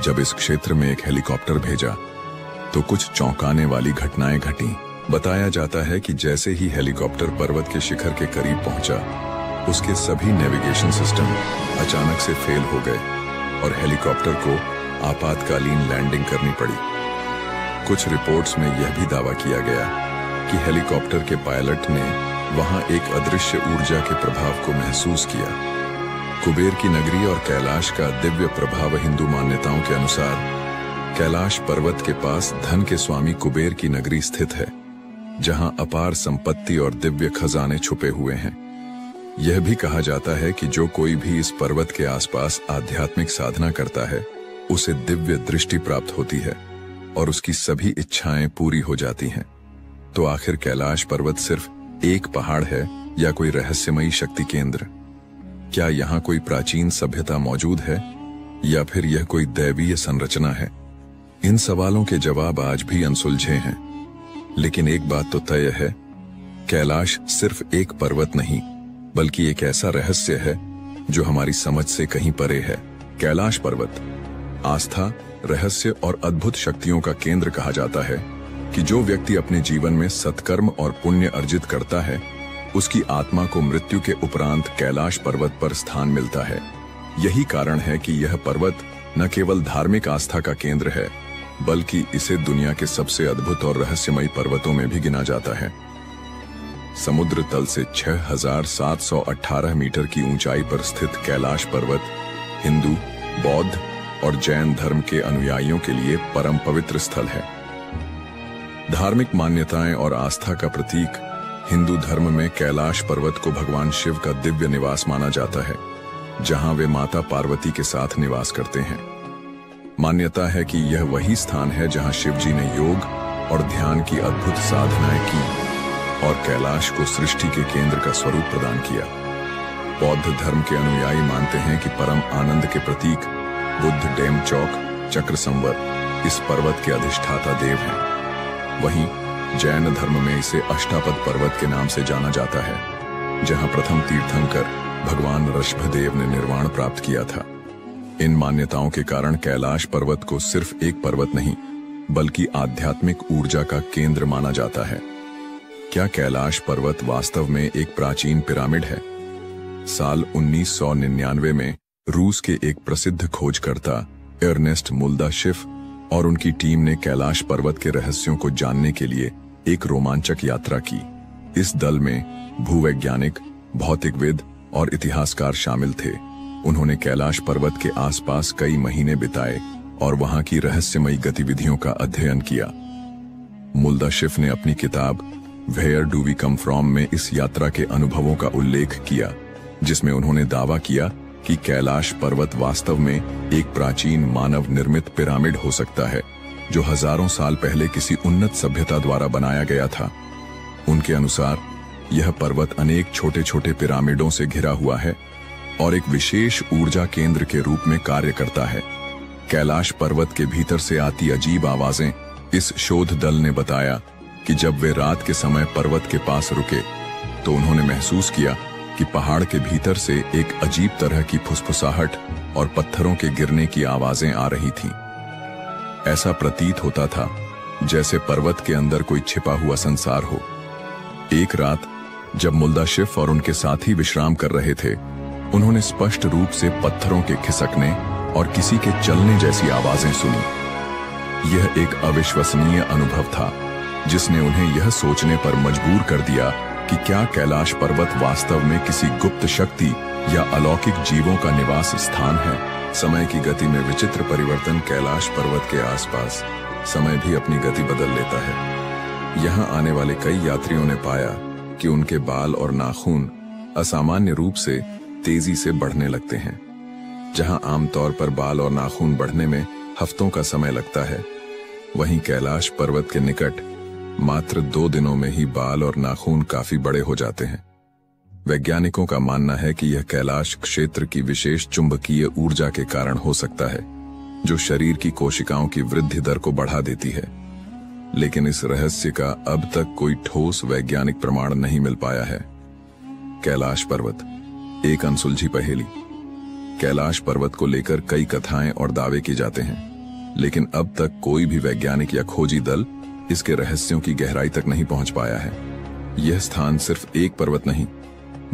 जब इस क्षेत्र में एक हेलीकॉप्टर भेजा, तो कुछ चौंकाने वाली घटनाएं घटीं। बताया जाता है कि जैसे ही हेलीकॉप्टर पर्वत के शिखर के करीब पहुंचा, उसके सभी नेविगेशन सिस्टम अचानक से फेल हो गए और हेलीकॉप्टर को आपातकालीन लैंडिंग करनी पड़ी। कुछ रिपोर्ट्स में यह भी दावा किया गया कि हेलीकॉप्टर के पायलट ने वहां एक अदृश्य ऊर्जा के प्रभाव को महसूस किया। कुबेर की नगरी और कैलाश का दिव्य प्रभाव। हिंदू मान्यताओं के अनुसार कैलाश पर्वत के पास धन के स्वामी कुबेर की नगरी स्थित है, जहां अपार संपत्ति और दिव्य खजाने छुपे हुए हैं। यह भी कहा जाता है कि जो कोई भी इस पर्वत के आसपास आध्यात्मिक साधना करता है, उसे दिव्य दृष्टि प्राप्त होती है और उसकी सभी इच्छाएं पूरी हो जाती हैं। तो आखिर कैलाश पर्वत सिर्फ एक पहाड़ है या कोई रहस्यमयी शक्ति केंद्र? क्या यहाँ कोई प्राचीन सभ्यता मौजूद है या फिर यह कोई दैवीय संरचना है? इन सवालों के जवाब आज भी अनसुलझे हैं, लेकिन एक बात तो तय है, कैलाश सिर्फ एक पर्वत नहीं, बल्कि एक ऐसा रहस्य है जो हमारी समझ से कहीं परे है। कैलाश पर्वत आस्था, रहस्य और अद्भुत शक्तियों का केंद्र कहा जाता है कि जो व्यक्ति अपने जीवन में सत्कर्म और पुण्य अर्जित करता है, उसकी आत्मा को मृत्यु के उपरांत कैलाश पर्वत पर स्थान मिलता है। यही कारण है कि यह पर्वत न केवल धार्मिक आस्था का केंद्र है, बल्कि इसे दुनिया के सबसे अद्भुत और रहस्यमयी पर्वतों में भी गिना जाता है। समुद्र तल से 6,718 मीटर की ऊंचाई पर स्थित कैलाश पर्वत हिंदू, बौद्ध और जैन धर्म के अनुयायियों के लिए परम पवित्र स्थल है। धार्मिक मान्यताएं और आस्था का प्रतीक, हिंदू धर्म में कैलाश पर्वत को भगवान शिव का दिव्य निवास माना जाता है, जहां वे माता पार्वती के साथ निवास करते हैं। मान्यता है कि यह वही स्थान है जहां शिवजी ने योग और ध्यान की अद्भुत साधनाएं की और कैलाश को सृष्टि के केंद्र का स्वरूप प्रदान किया। बौद्ध धर्म के अनुयायी मानते हैं कि परम आनंद के प्रतीक बुद्ध डेमचौक चक्र संवर इस पर्वत के अधिष्ठाता देव हैं। वहीं जैन धर्म में इसे अष्टापद पर्वत के नाम से जाना जाता है, जहां प्रथम तीर्थंकर भगवान ऋषभदेव ने निर्वाण प्राप्त किया था। इन मान्यताओं के कारण कैलाश पर्वत को सिर्फ एक पर्वत नहीं, बल्कि आध्यात्मिक ऊर्जा का केंद्र माना जाता है। क्या कैलाश पर्वत वास्तव में एक प्राचीन पिरामिड है? साल 1999 में रूस के एक प्रसिद्ध खोजकर्ता अर्नेस्ट मुल्दाशिफ और उनकी टीम ने कैलाश पर्वत के रहस्यों को जानने के लिए एक रोमांचक यात्रा की। इस दल में भूवैज्ञानिक, भौतिकविद और इतिहासकार शामिल थे। उन्होंने कैलाश पर्वत के आसपास कई महीने बिताए और वहां की रहस्यमयी गतिविधियों का अध्ययन किया। मुल्दाशिफ ने अपनी किताब where do we come from में इस यात्रा के अनुभवों का उल्लेख किया, जिसमें उन्होंने दावा किया कि कैलाश पर्वत वास्तव में एक प्राचीन मानव निर्मित पिरामिड हो सकता है, जो हजारों साल पहले किसी उन्नत सभ्यता द्वारा बनाया गया था। उनके अनुसार यह पर्वत अनेक छोटे छोटे पिरामिडों से घिरा हुआ है और एक विशेष ऊर्जा केंद्र के रूप में कार्य करता है। कैलाश पर्वत के भीतर से आती अजीब आवाजें। इस शोध दल ने बताया कि जब वे रात के समय पर्वत के पास रुके तो उन्होंने महसूस किया कि पहाड़ के भीतर से एक अजीब तरह की फुसफुसाहट और पत्थरों के गिरने की आवाजें आ रही थीं। ऐसा प्रतीत होता था जैसे पर्वत के अंदर कोई छिपा हुआ संसार हो। एक रात जब मुल्दाशिफ और उनके साथी विश्राम कर रहे थे, उन्होंने स्पष्ट रूप से पत्थरों के खिसकने और किसी के चलने जैसी आवाजें सुनी। यह एक अविश्वसनीय अनुभव था, जिसने उन्हें यह सोचने पर मजबूर कर दिया कि क्या कैलाश पर्वत वास्तव में किसी गुप्त शक्ति या अलौकिक जीवों का निवास स्थान है। समय की गति में विचित्र परिवर्तन। कैलाश पर्वत के आसपास समय भी अपनी गति बदल लेता है। यहाँ आने वाले कई यात्रियों ने पाया कि उनके बाल और नाखून असामान्य रूप से तेजी से बढ़ने लगते हैं। जहां आमतौर पर बाल और नाखून बढ़ने में हफ्तों का समय लगता है, वहीं कैलाश पर्वत के निकट मात्र 2 दिनों में ही बाल और नाखून काफी बड़े हो जाते हैं। वैज्ञानिकों का मानना है कि यह कैलाश क्षेत्र की विशेष चुंबकीय ऊर्जा के कारण हो सकता है, जो शरीर की कोशिकाओं की वृद्धि दर को बढ़ा देती है। लेकिन इस रहस्य का अब तक कोई ठोस वैज्ञानिक प्रमाण नहीं मिल पाया है। कैलाश पर्वत एक अनसुलझी पहेली। कैलाश पर्वत को लेकर कई कथाएं और दावे किए जाते हैं, लेकिन अब तक कोई भी वैज्ञानिक या खोजी दल इसके रहस्यों की गहराई तक नहीं पहुंच पाया है। यह स्थान सिर्फ एक पर्वत नहीं,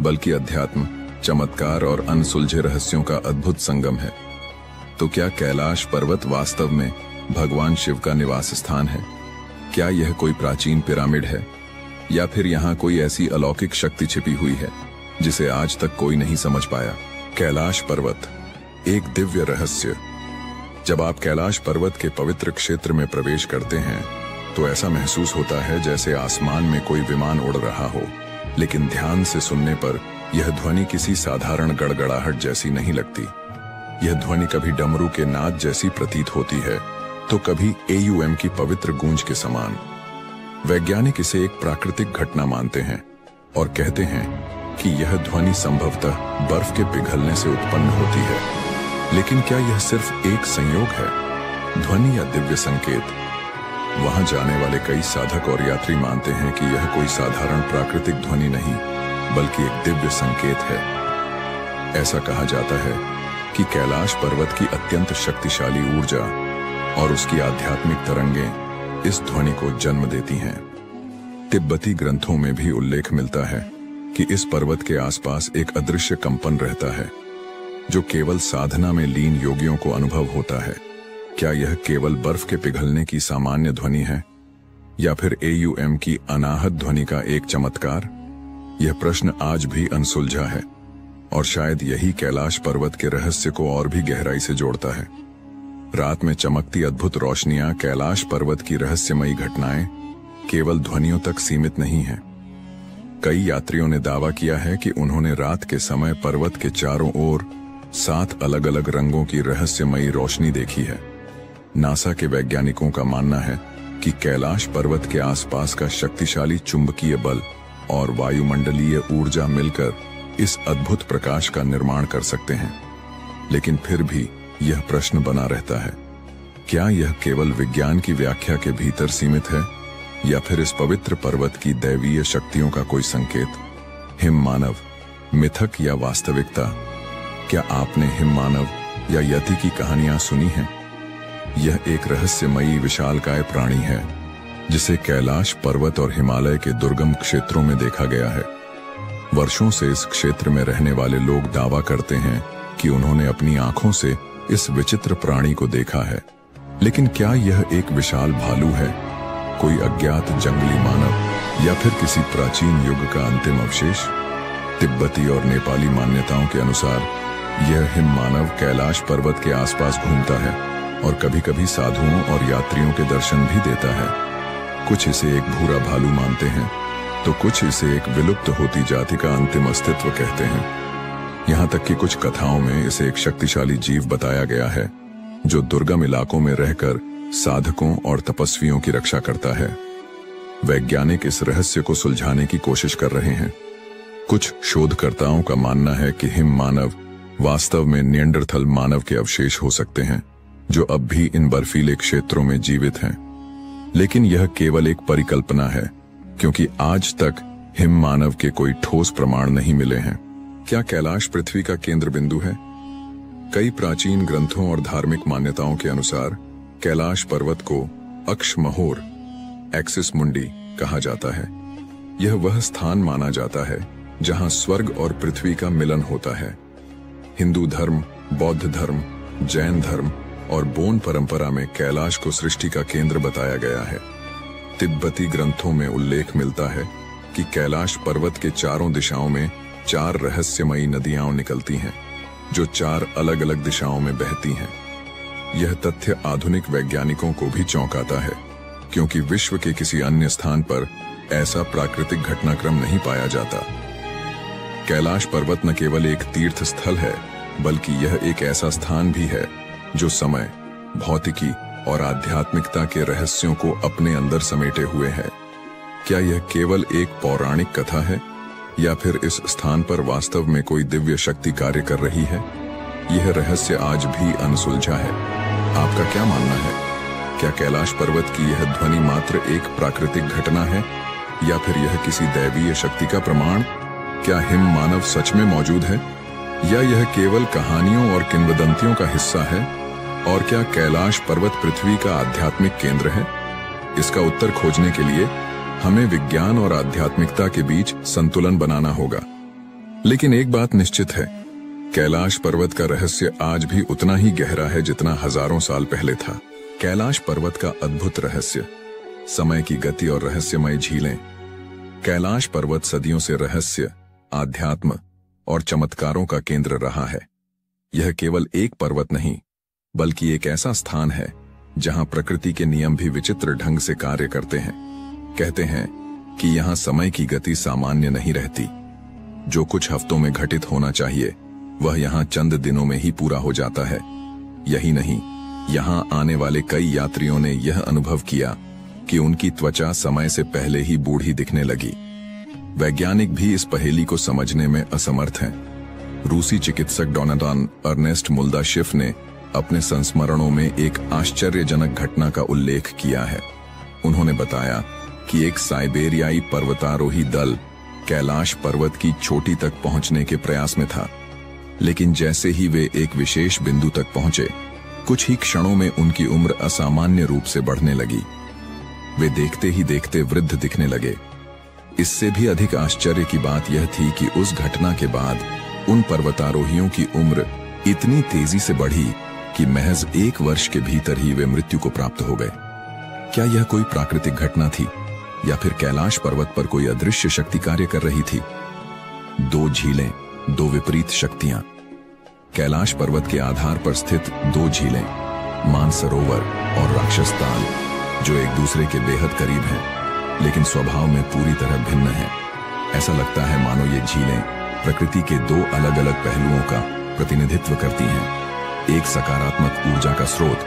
बल्कि अध्यात्म, चमत्कार और अनसुलझे रहस्यों का अद्भुत संगम है। तो क्या कैलाश पर्वत वास्तव में भगवान शिव का निवास स्थान है? क्या यह कोई प्राचीन पिरामिड है, या फिर यहाँ कोई ऐसी अलौकिक शक्ति छिपी हुई है जिसे आज तक कोई नहीं समझ पाया? कैलाश पर्वत एक दिव्य रहस्य। जब आप कैलाश पर्वत के पवित्र क्षेत्र में प्रवेश करते हैं तो ऐसा महसूस होता है जैसे आसमान में कोई विमान उड़ रहा हो। लेकिन ध्यान से सुनने पर यह ध्वनि किसी साधारण गड़गड़ाहट जैसी नहीं लगती। यह ध्वनि कभी डमरू के नाद जैसी प्रतीत होती है, तो कभी AUM की पवित्र गूंज के समान। वैज्ञानिक इसे एक प्राकृतिक घटना मानते हैं और कहते हैं कि यह ध्वनि संभवतः बर्फ के पिघलने से उत्पन्न होती है। लेकिन क्या यह सिर्फ एक संयोग है, ध्वनि या दिव्य संकेत? वहां जाने वाले कई साधक और यात्री मानते हैं कि यह कोई साधारण प्राकृतिक ध्वनि नहीं, बल्कि एक दिव्य संकेत है। ऐसा कहा जाता है कि कैलाश पर्वत की अत्यंत शक्तिशाली ऊर्जा और उसकी आध्यात्मिक तरंगें इस ध्वनि को जन्म देती हैं। तिब्बती ग्रंथों में भी उल्लेख मिलता है कि इस पर्वत के आसपास एक अदृश्य कंपन रहता है, जो केवल साधना में लीन योगियों को अनुभव होता है। क्या यह केवल बर्फ के पिघलने की सामान्य ध्वनि है, या फिर AUM की अनाहत ध्वनि का एक चमत्कार? यह प्रश्न आज भी अनसुलझा है, और शायद यही कैलाश पर्वत के रहस्य को और भी गहराई से जोड़ता है। रात में चमकती अद्भुत रोशनियां, कैलाश पर्वत की रहस्यमयी घटनाएं केवल ध्वनियों तक सीमित नहीं हैं। कई यात्रियों ने दावा किया है कि उन्होंने रात के समय पर्वत के चारों ओर 7 अलग-अलग रंगों की रहस्यमयी रोशनी देखी है। नासा के वैज्ञानिकों का मानना है कि कैलाश पर्वत के आसपास का शक्तिशाली चुंबकीय बल और वायुमंडलीय ऊर्जा मिलकर इस अद्भुत प्रकाश का निर्माण कर सकते हैं। लेकिन फिर भी यह प्रश्न बना रहता है, क्या यह केवल विज्ञान की व्याख्या के भीतर सीमित है या फिर इस पवित्र पर्वत की दैवीय शक्तियों का कोई संकेत? हिम मानव, मिथक या वास्तविकता? क्या आपने हिम मानव या यति की कहानियां सुनी हैं? यह एक रहस्यमयी विशालकाय प्राणी है जिसे कैलाश पर्वत और हिमालय के दुर्गम क्षेत्रों में देखा गया है। वर्षों से इस क्षेत्र में रहने वाले लोग दावा करते हैं कि उन्होंने अपनी आंखों से इस विचित्र प्राणी को देखा है। लेकिन क्या यह एक विशाल भालू है, कोई अज्ञात जंगली मानव या फिर किसी प्राचीन युग का अंतिम अवशेष? तिब्बती और नेपाली मान्यताओं के अनुसार यह हिम मानव कैलाश पर्वत के आसपास घूमता है और कभी-कभी साधुओं और यात्रियों के दर्शन भी देता है। कुछ इसे एक भूरा भालू मानते हैं तो कुछ इसे एक विलुप्त होती जाति का अंतिम अस्तित्व कहते हैं। यहाँ तक कि कुछ कथाओं में इसे एक शक्तिशाली जीव बताया गया है जो दुर्गम इलाकों में रहकर साधकों और तपस्वियों की रक्षा करता है। वैज्ञानिक इस रहस्य को सुलझाने की कोशिश कर रहे हैं। कुछ शोधकर्ताओं का मानना है कि हिम मानव वास्तव में निएंडरथल मानव के अवशेष हो सकते हैं जो अब भी इन बर्फीले क्षेत्रों में जीवित हैं। लेकिन यह केवल एक परिकल्पना है क्योंकि आज तक हिम मानव के कोई ठोस प्रमाण नहीं मिले हैं। क्या कैलाश पृथ्वी का केंद्र बिंदु है? कई प्राचीन ग्रंथों और धार्मिक मान्यताओं के अनुसार कैलाश पर्वत को अक्षमहोर एक्सिस मुंडी कहा जाता है। यह वह स्थान माना जाता है जहां स्वर्ग और पृथ्वी का मिलन होता है। हिंदू धर्म, बौद्ध धर्म, जैन धर्म और बोन परंपरा में कैलाश को सृष्टि का केंद्र बताया गया है। तिब्बती ग्रंथों में उल्लेख मिलता है कि कैलाश पर्वत के चारों दिशाओं में 4 रहस्यमयी नदियां निकलती हैं जो 4 अलग-अलग दिशाओं में बहती हैं। यह तथ्य आधुनिक वैज्ञानिकों को भी चौंकाता है क्योंकि विश्व के किसी अन्य स्थान पर ऐसा प्राकृतिक घटनाक्रम नहीं पाया जाता। कैलाश पर्वत न केवल एक तीर्थ स्थल है बल्कि यह एक ऐसा स्थान भी है जो समय, भौतिकी और आध्यात्मिकता के रहस्यों को अपने अंदर समेटे हुए है। क्या यह केवल एक पौराणिक कथा है या फिर इस स्थान पर वास्तव में कोई दिव्य शक्ति कार्य कर रही है? यह रहस्य आज भी अनसुलझा है। आपका क्या मानना है? क्या कैलाश पर्वत की यह ध्वनि मात्र एक प्राकृतिक घटना है या फिर यह किसी दैवीय शक्ति का प्रमाण? क्या हिम मानव सच में मौजूद है या यह केवल कहानियों और किंवदंतियों का हिस्सा है? और क्या कैलाश पर्वत पृथ्वी का आध्यात्मिक केंद्र है? इसका उत्तर खोजने के लिए हमें विज्ञान और आध्यात्मिकता के बीच संतुलन बनाना होगा। लेकिन एक बात निश्चित है, कैलाश पर्वत का रहस्य आज भी उतना ही गहरा है जितना हजारों साल पहले था। कैलाश पर्वत का अद्भुत रहस्य, समय की गति और रहस्यमय झीलें। कैलाश पर्वत सदियों से रहस्य, आध्यात्म और चमत्कारों का केंद्र रहा है। यह केवल एक पर्वत नहीं बल्कि एक ऐसा स्थान है जहां प्रकृति के नियम भी विचित्र ढंग से कार्य करते हैं। कहते हैं कि यहां समय की गति सामान्य नहीं रहती। जो कुछ हफ्तों में घटित होना चाहिए वह यहां चंद दिनों में ही पूरा हो जाता है। यही नहीं, यहां आने वाले कई यात्रियों ने यह अनुभव किया कि उनकी त्वचा समय से पहले ही बूढ़ी दिखने लगी। वैज्ञानिक भी इस पहेली को समझने में असमर्थ हैं। रूसी चिकित्सक डोनाल्ड अर्नेस्ट मुल्दाशिफ ने अपने संस्मरणों में एक आश्चर्यजनक घटना का उल्लेख किया है। उन्होंने बताया कि एक साइबेरियाई पर्वतारोही दल कैलाश पर्वत की चोटी तक पहुंचने के प्रयास में था, लेकिन जैसे ही वे एक विशेष बिंदु तक पहुंचे, कुछ ही क्षणों में उनकी उम्र असामान्य रूप से बढ़ने लगी। वे देखते ही देखते वृद्ध दिखने लगे। इससे भी अधिक आश्चर्य की बात यह थी कि उस घटना के बाद उन पर्वतारोहियों की उम्र इतनी तेजी से बढ़ी कि महज 1 वर्ष के भीतर ही वे मृत्यु को प्राप्त हो गए। क्या यह कोई प्राकृतिक घटना थी या फिर कैलाश पर्वत पर कोई अदृश्य शक्ति कार्य कर रही थी? 2 झीलें, 2 विपरीत शक्तियां। कैलाश पर्वत के आधार पर स्थित 2 झीलें, मानसरोवर और राक्षसताल, जो एक दूसरे के बेहद करीब हैं लेकिन स्वभाव में पूरी तरह भिन्न हैं। ऐसा लगता है मानो ये झीलें प्रकृति के दो अलग अलग पहलुओं का प्रतिनिधित्व करती हैं, एक सकारात्मक ऊर्जा का स्रोत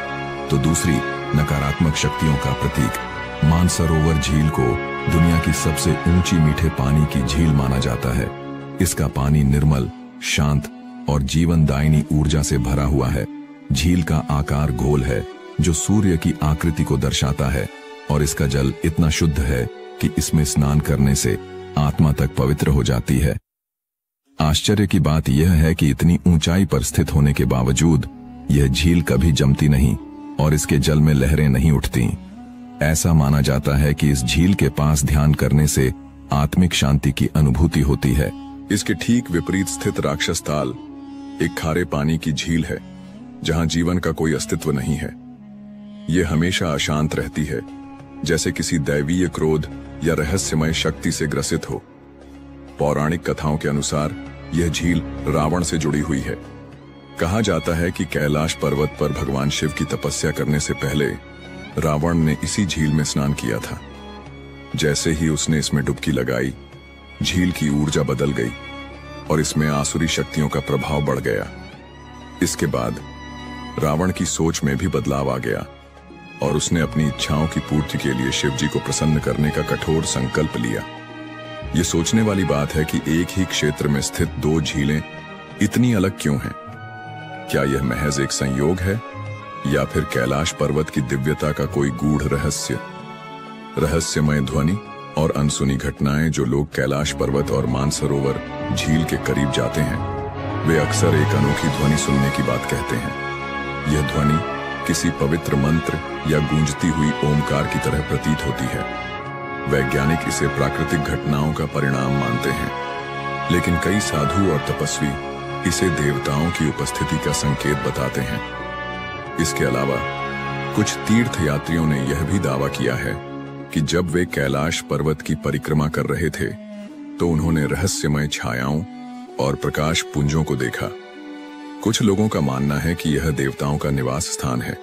तो दूसरी नकारात्मक शक्तियों का प्रतीक। मानसरोवर झील को दुनिया की सबसे ऊंची मीठे पानी की झील माना जाता है। इसका पानी निर्मल, शांत और जीवनदायिनी ऊर्जा से भरा हुआ है। झील का आकार गोल है जो सूर्य की आकृति को दर्शाता है और इसका जल इतना शुद्ध है कि इसमें स्नान करने से आत्मा तक पवित्र हो जाती है। आश्चर्य की बात यह है कि इतनी ऊंचाई पर स्थित होने के बावजूद यह झील कभी जमती नहीं और इसके जल में लहरें नहीं उठती। ऐसा माना जाता है कि इस झील के पास ध्यान करने से आत्मिक शांति की अनुभूति होती है। इसके ठीक विपरीत स्थित राक्षस ताल एक खारे पानी की झील है जहां जीवन का कोई अस्तित्व नहीं है। यह हमेशा अशांत रहती है, जैसे किसी दैवीय क्रोध या रहस्यमय शक्ति से ग्रसित हो। पौराणिक कथाओं के अनुसार यह झील रावण से जुड़ी हुई है। कहा जाता है कि कैलाश पर्वत पर भगवान शिव की तपस्या करने से पहले रावण ने इसी झील में स्नान किया था। जैसे ही उसने इसमें डुबकी लगाई, झील की ऊर्जा बदल गई और इसमें आसुरी शक्तियों का प्रभाव बढ़ गया। इसके बाद रावण की सोच में भी बदलाव आ गया और उसने अपनी इच्छाओं की पूर्ति के लिए शिव जी को प्रसन्न करने का कठोर संकल्प लिया। यह सोचने वाली बात है कि एक ही क्षेत्र में स्थित दो झीलें इतनी अलग क्यों हैं? क्या यह महज एक संयोग है या फिर कैलाश पर्वत की दिव्यता का कोई गूढ़ रहस्य? रहस्यमय ध्वनि और अनसुनी घटनाएं जो लोग कैलाश पर्वत और मानसरोवर झील के करीब जाते हैं, वे अक्सर एक अनोखी ध्वनि सुनने की बात कहते हैं। यह ध्वनि किसी पवित्र मंत्र या गूंजती हुई ओमकार की तरह प्रतीत होती है। वैज्ञानिक इसे प्राकृतिक घटनाओं का परिणाम मानते हैं, लेकिन कई साधु और तपस्वी इसे देवताओं की उपस्थिति का संकेत बताते हैं। इसके अलावा कुछ तीर्थयात्रियों ने यह भी दावा किया है कि जब वे कैलाश पर्वत की परिक्रमा कर रहे थे तो उन्होंने रहस्यमय छायाओं और प्रकाश पुंजों को देखा। कुछ लोगों का मानना है कि यह देवताओं का निवास स्थान है,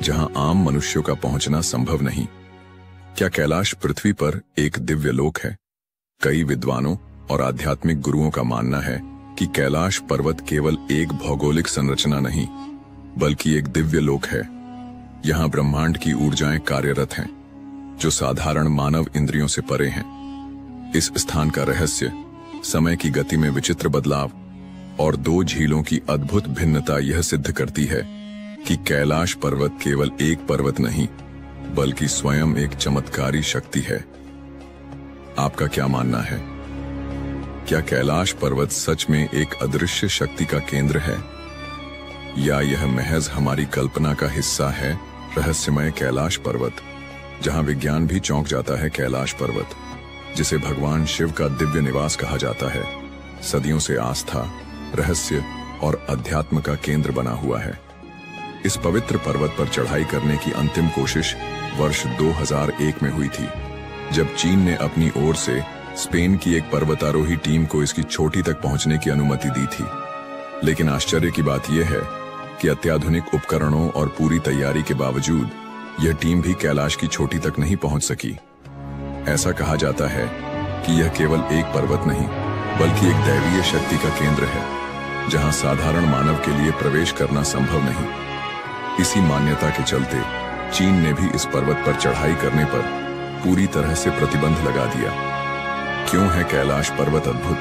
जहां आम मनुष्यों का पहुंचना संभव नहीं। क्या कैलाश पृथ्वी पर एक दिव्य लोक है? कई विद्वानों और आध्यात्मिक गुरुओं का मानना है कि कैलाश पर्वत केवल एक भौगोलिक संरचना नहीं, बल्कि एक दिव्य लोक है। यहाँ ब्रह्मांड की ऊर्जाएं कार्यरत हैं, जो साधारण मानव इंद्रियों से परे हैं। इस स्थान का रहस्य समय की गति में विचित्र बदलाव और दो झीलों की अद्भुत भिन्नता यह सिद्ध करती है कि कैलाश पर्वत केवल एक पर्वत नहीं, बल्कि स्वयं एक चमत्कारी शक्ति है। आपका क्या मानना है? क्या कैलाश पर्वत सच में एक अदृश्य शक्ति का केंद्र है, या यह महज हमारी कल्पना का हिस्सा है? रहस्यमय कैलाश पर्वत, जहां विज्ञान भी चौंक जाता है। कैलाश पर्वत, जिसे भगवान शिव का दिव्य निवास कहा जाता है, सदियों से आस्था, रहस्य और अध्यात्म का केंद्र बना हुआ है। इस पवित्र पर्वत पर चढ़ाई करने की अंतिम कोशिश वर्ष 2001 में हुई थी, जब चीन ने अपनी ओर से स्पेन की एक पर्वतारोही टीम को इसकी चोटी तक पहुंचने की अनुमति दी थी। लेकिन आश्चर्य की बात यह है कि अत्याधुनिक उपकरणों और पूरी तैयारी के बावजूद यह टीम भी कैलाश की चोटी तक नहीं पहुंच सकी। ऐसा कहा जाता है कि यह केवल एक पर्वत नहीं, बल्कि एक दैवीय शक्ति का केंद्र है, जहां साधारण मानव के लिए प्रवेश करना संभव नहीं। इसी मान्यता के चलते चीन ने भी इस पर्वत पर चढ़ाई करने पर पूरी तरह से प्रतिबंध लगा दिया। क्यों है कैलाश पर्वत अद्भुत?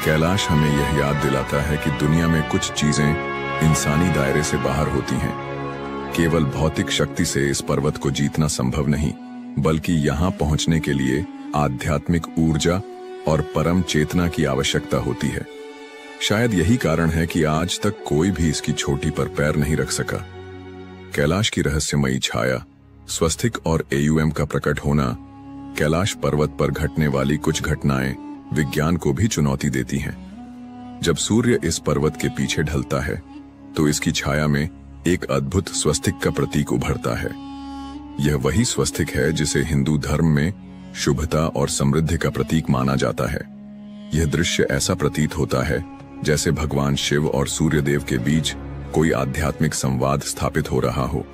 कैलाश हमें यह याद दिलाता है कि दुनिया में कुछ चीजें इंसानी दायरे से बाहर होती हैं। केवल भौतिक शक्ति से इस पर्वत को जीतना संभव नहीं, बल्कि यहाँ पहुंचने के लिए आध्यात्मिक ऊर्जा और परम चेतना की आवश्यकता होती है। शायद यही कारण है कि आज तक कोई भी इसकी चोटी पर पैर नहीं रख सका। कैलाश की रहस्यमयी छाया, स्वस्तिक और एयूएम का प्रकट होना, कैलाश पर्वत पर घटने वाली कुछ घटनाएं विज्ञान को भी चुनौती देती हैं। जब सूर्य इस पर्वत के पीछे ढलता है तो इसकी छाया में एक अद्भुत स्वस्तिक का प्रतीक उभरता है। यह वही स्वस्तिक है जिसे हिंदू धर्म में शुभता और समृद्धि का प्रतीक माना जाता है। यह दृश्य ऐसा प्रतीत होता है जैसे भगवान शिव और सूर्यदेव के बीच कोई आध्यात्मिक संवाद स्थापित हो रहा हो।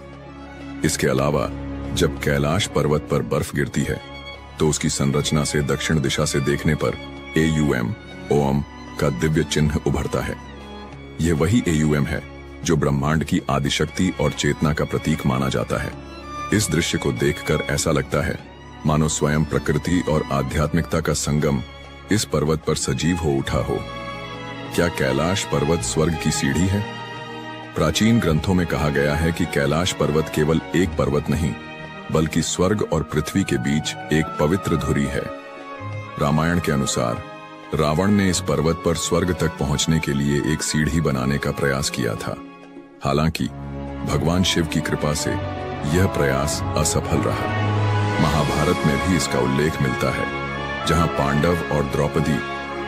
इसके अलावा जब कैलाश पर्वत पर बर्फ गिरती है तो उसकी संरचना से दक्षिण दिशा से देखने पर AUM ओम का दिव्य चिन्ह उभरता है। यह वही AUM है जो ब्रह्मांड की आदिशक्ति और चेतना का प्रतीक माना जाता है। इस दृश्य को देखकर ऐसा लगता है मानो स्वयं प्रकृति और आध्यात्मिकता का संगम इस पर्वत पर सजीव हो उठा हो। क्या कैलाश पर्वत स्वर्ग की सीढ़ी है? प्राचीन ग्रंथों में कहा गया है कि कैलाश पर्वत केवल एक पर्वत नहीं, बल्कि स्वर्ग और पृथ्वी के बीच एक पवित्र धुरी है। रामायण के अनुसार रावण ने इस पर्वत पर स्वर्ग तक पहुंचने के लिए एक सीढ़ी बनाने का प्रयास किया था। हालांकि भगवान शिव की कृपा से यह प्रयास असफल रहा। महाभारत में भी इसका उल्लेख मिलता है, जहां पांडव और द्रौपदी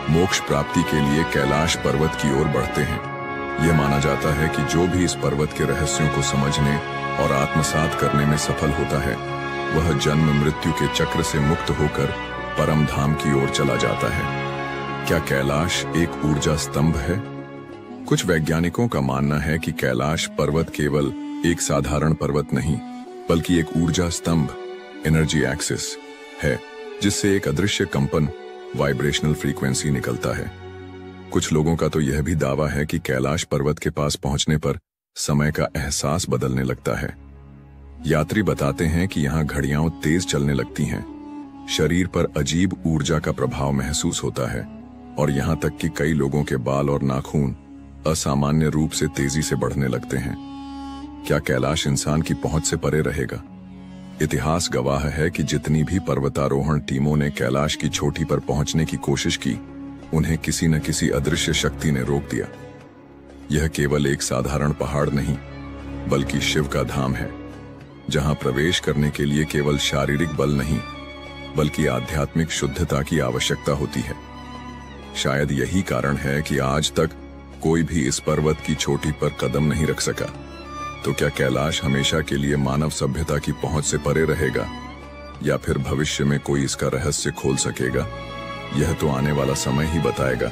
मोक्ष प्राप्ति के लिए कैलाश पर्वत की ओर बढ़ते हैं। यह माना जाता है कि जो भी इस पर्वत के रहस्यों को समझने और आत्मसात करने में सफल होता है, वह जन्म मृत्यु के चक्र से मुक्त होकर परम धाम की ओर चला जाता है। क्या कैलाश एक ऊर्जा स्तंभ है? कुछ वैज्ञानिकों का मानना है कि कैलाश पर्वत केवल एक साधारण पर्वत नहीं, बल्कि एक ऊर्जा स्तंभ, एनर्जी एक्सिस है, जिससे एक अदृश्य कंपन, वाइब्रेशनल फ्रीक्वेंसी निकलता है। कुछ लोगों का तो यह भी दावा है कि कैलाश पर्वत के पास पहुंचने पर समय का एहसास बदलने लगता है। यात्री बताते हैं कि यहाँ घड़ियां तेज चलने लगती हैं, शरीर पर अजीब ऊर्जा का प्रभाव महसूस होता है और यहाँ तक कि कई लोगों के बाल और नाखून असामान्य रूप से तेजी से बढ़ने लगते हैं। क्या कैलाश इंसान की पहुंच से परे रहेगा? इतिहास गवाह है कि जितनी भी पर्वतारोहण टीमों ने कैलाश की चोटी पर पहुंचने की कोशिश की, उन्हें किसी न किसी अदृश्य शक्ति ने रोक दिया। यह केवल एक साधारण पहाड़ नहीं, बल्कि शिव का धाम है, जहां प्रवेश करने के लिए केवल शारीरिक बल नहीं, बल्कि आध्यात्मिक शुद्धता की आवश्यकता होती है। शायद यही कारण है कि आज तक कोई भी इस पर्वत की चोटी पर कदम नहीं रख सका। तो क्या कैलाश हमेशा के लिए मानव सभ्यता की पहुंच से परे रहेगा, या फिर भविष्य में कोई इसका रहस्य खोल सकेगा? यह तो आने वाला समय ही बताएगा।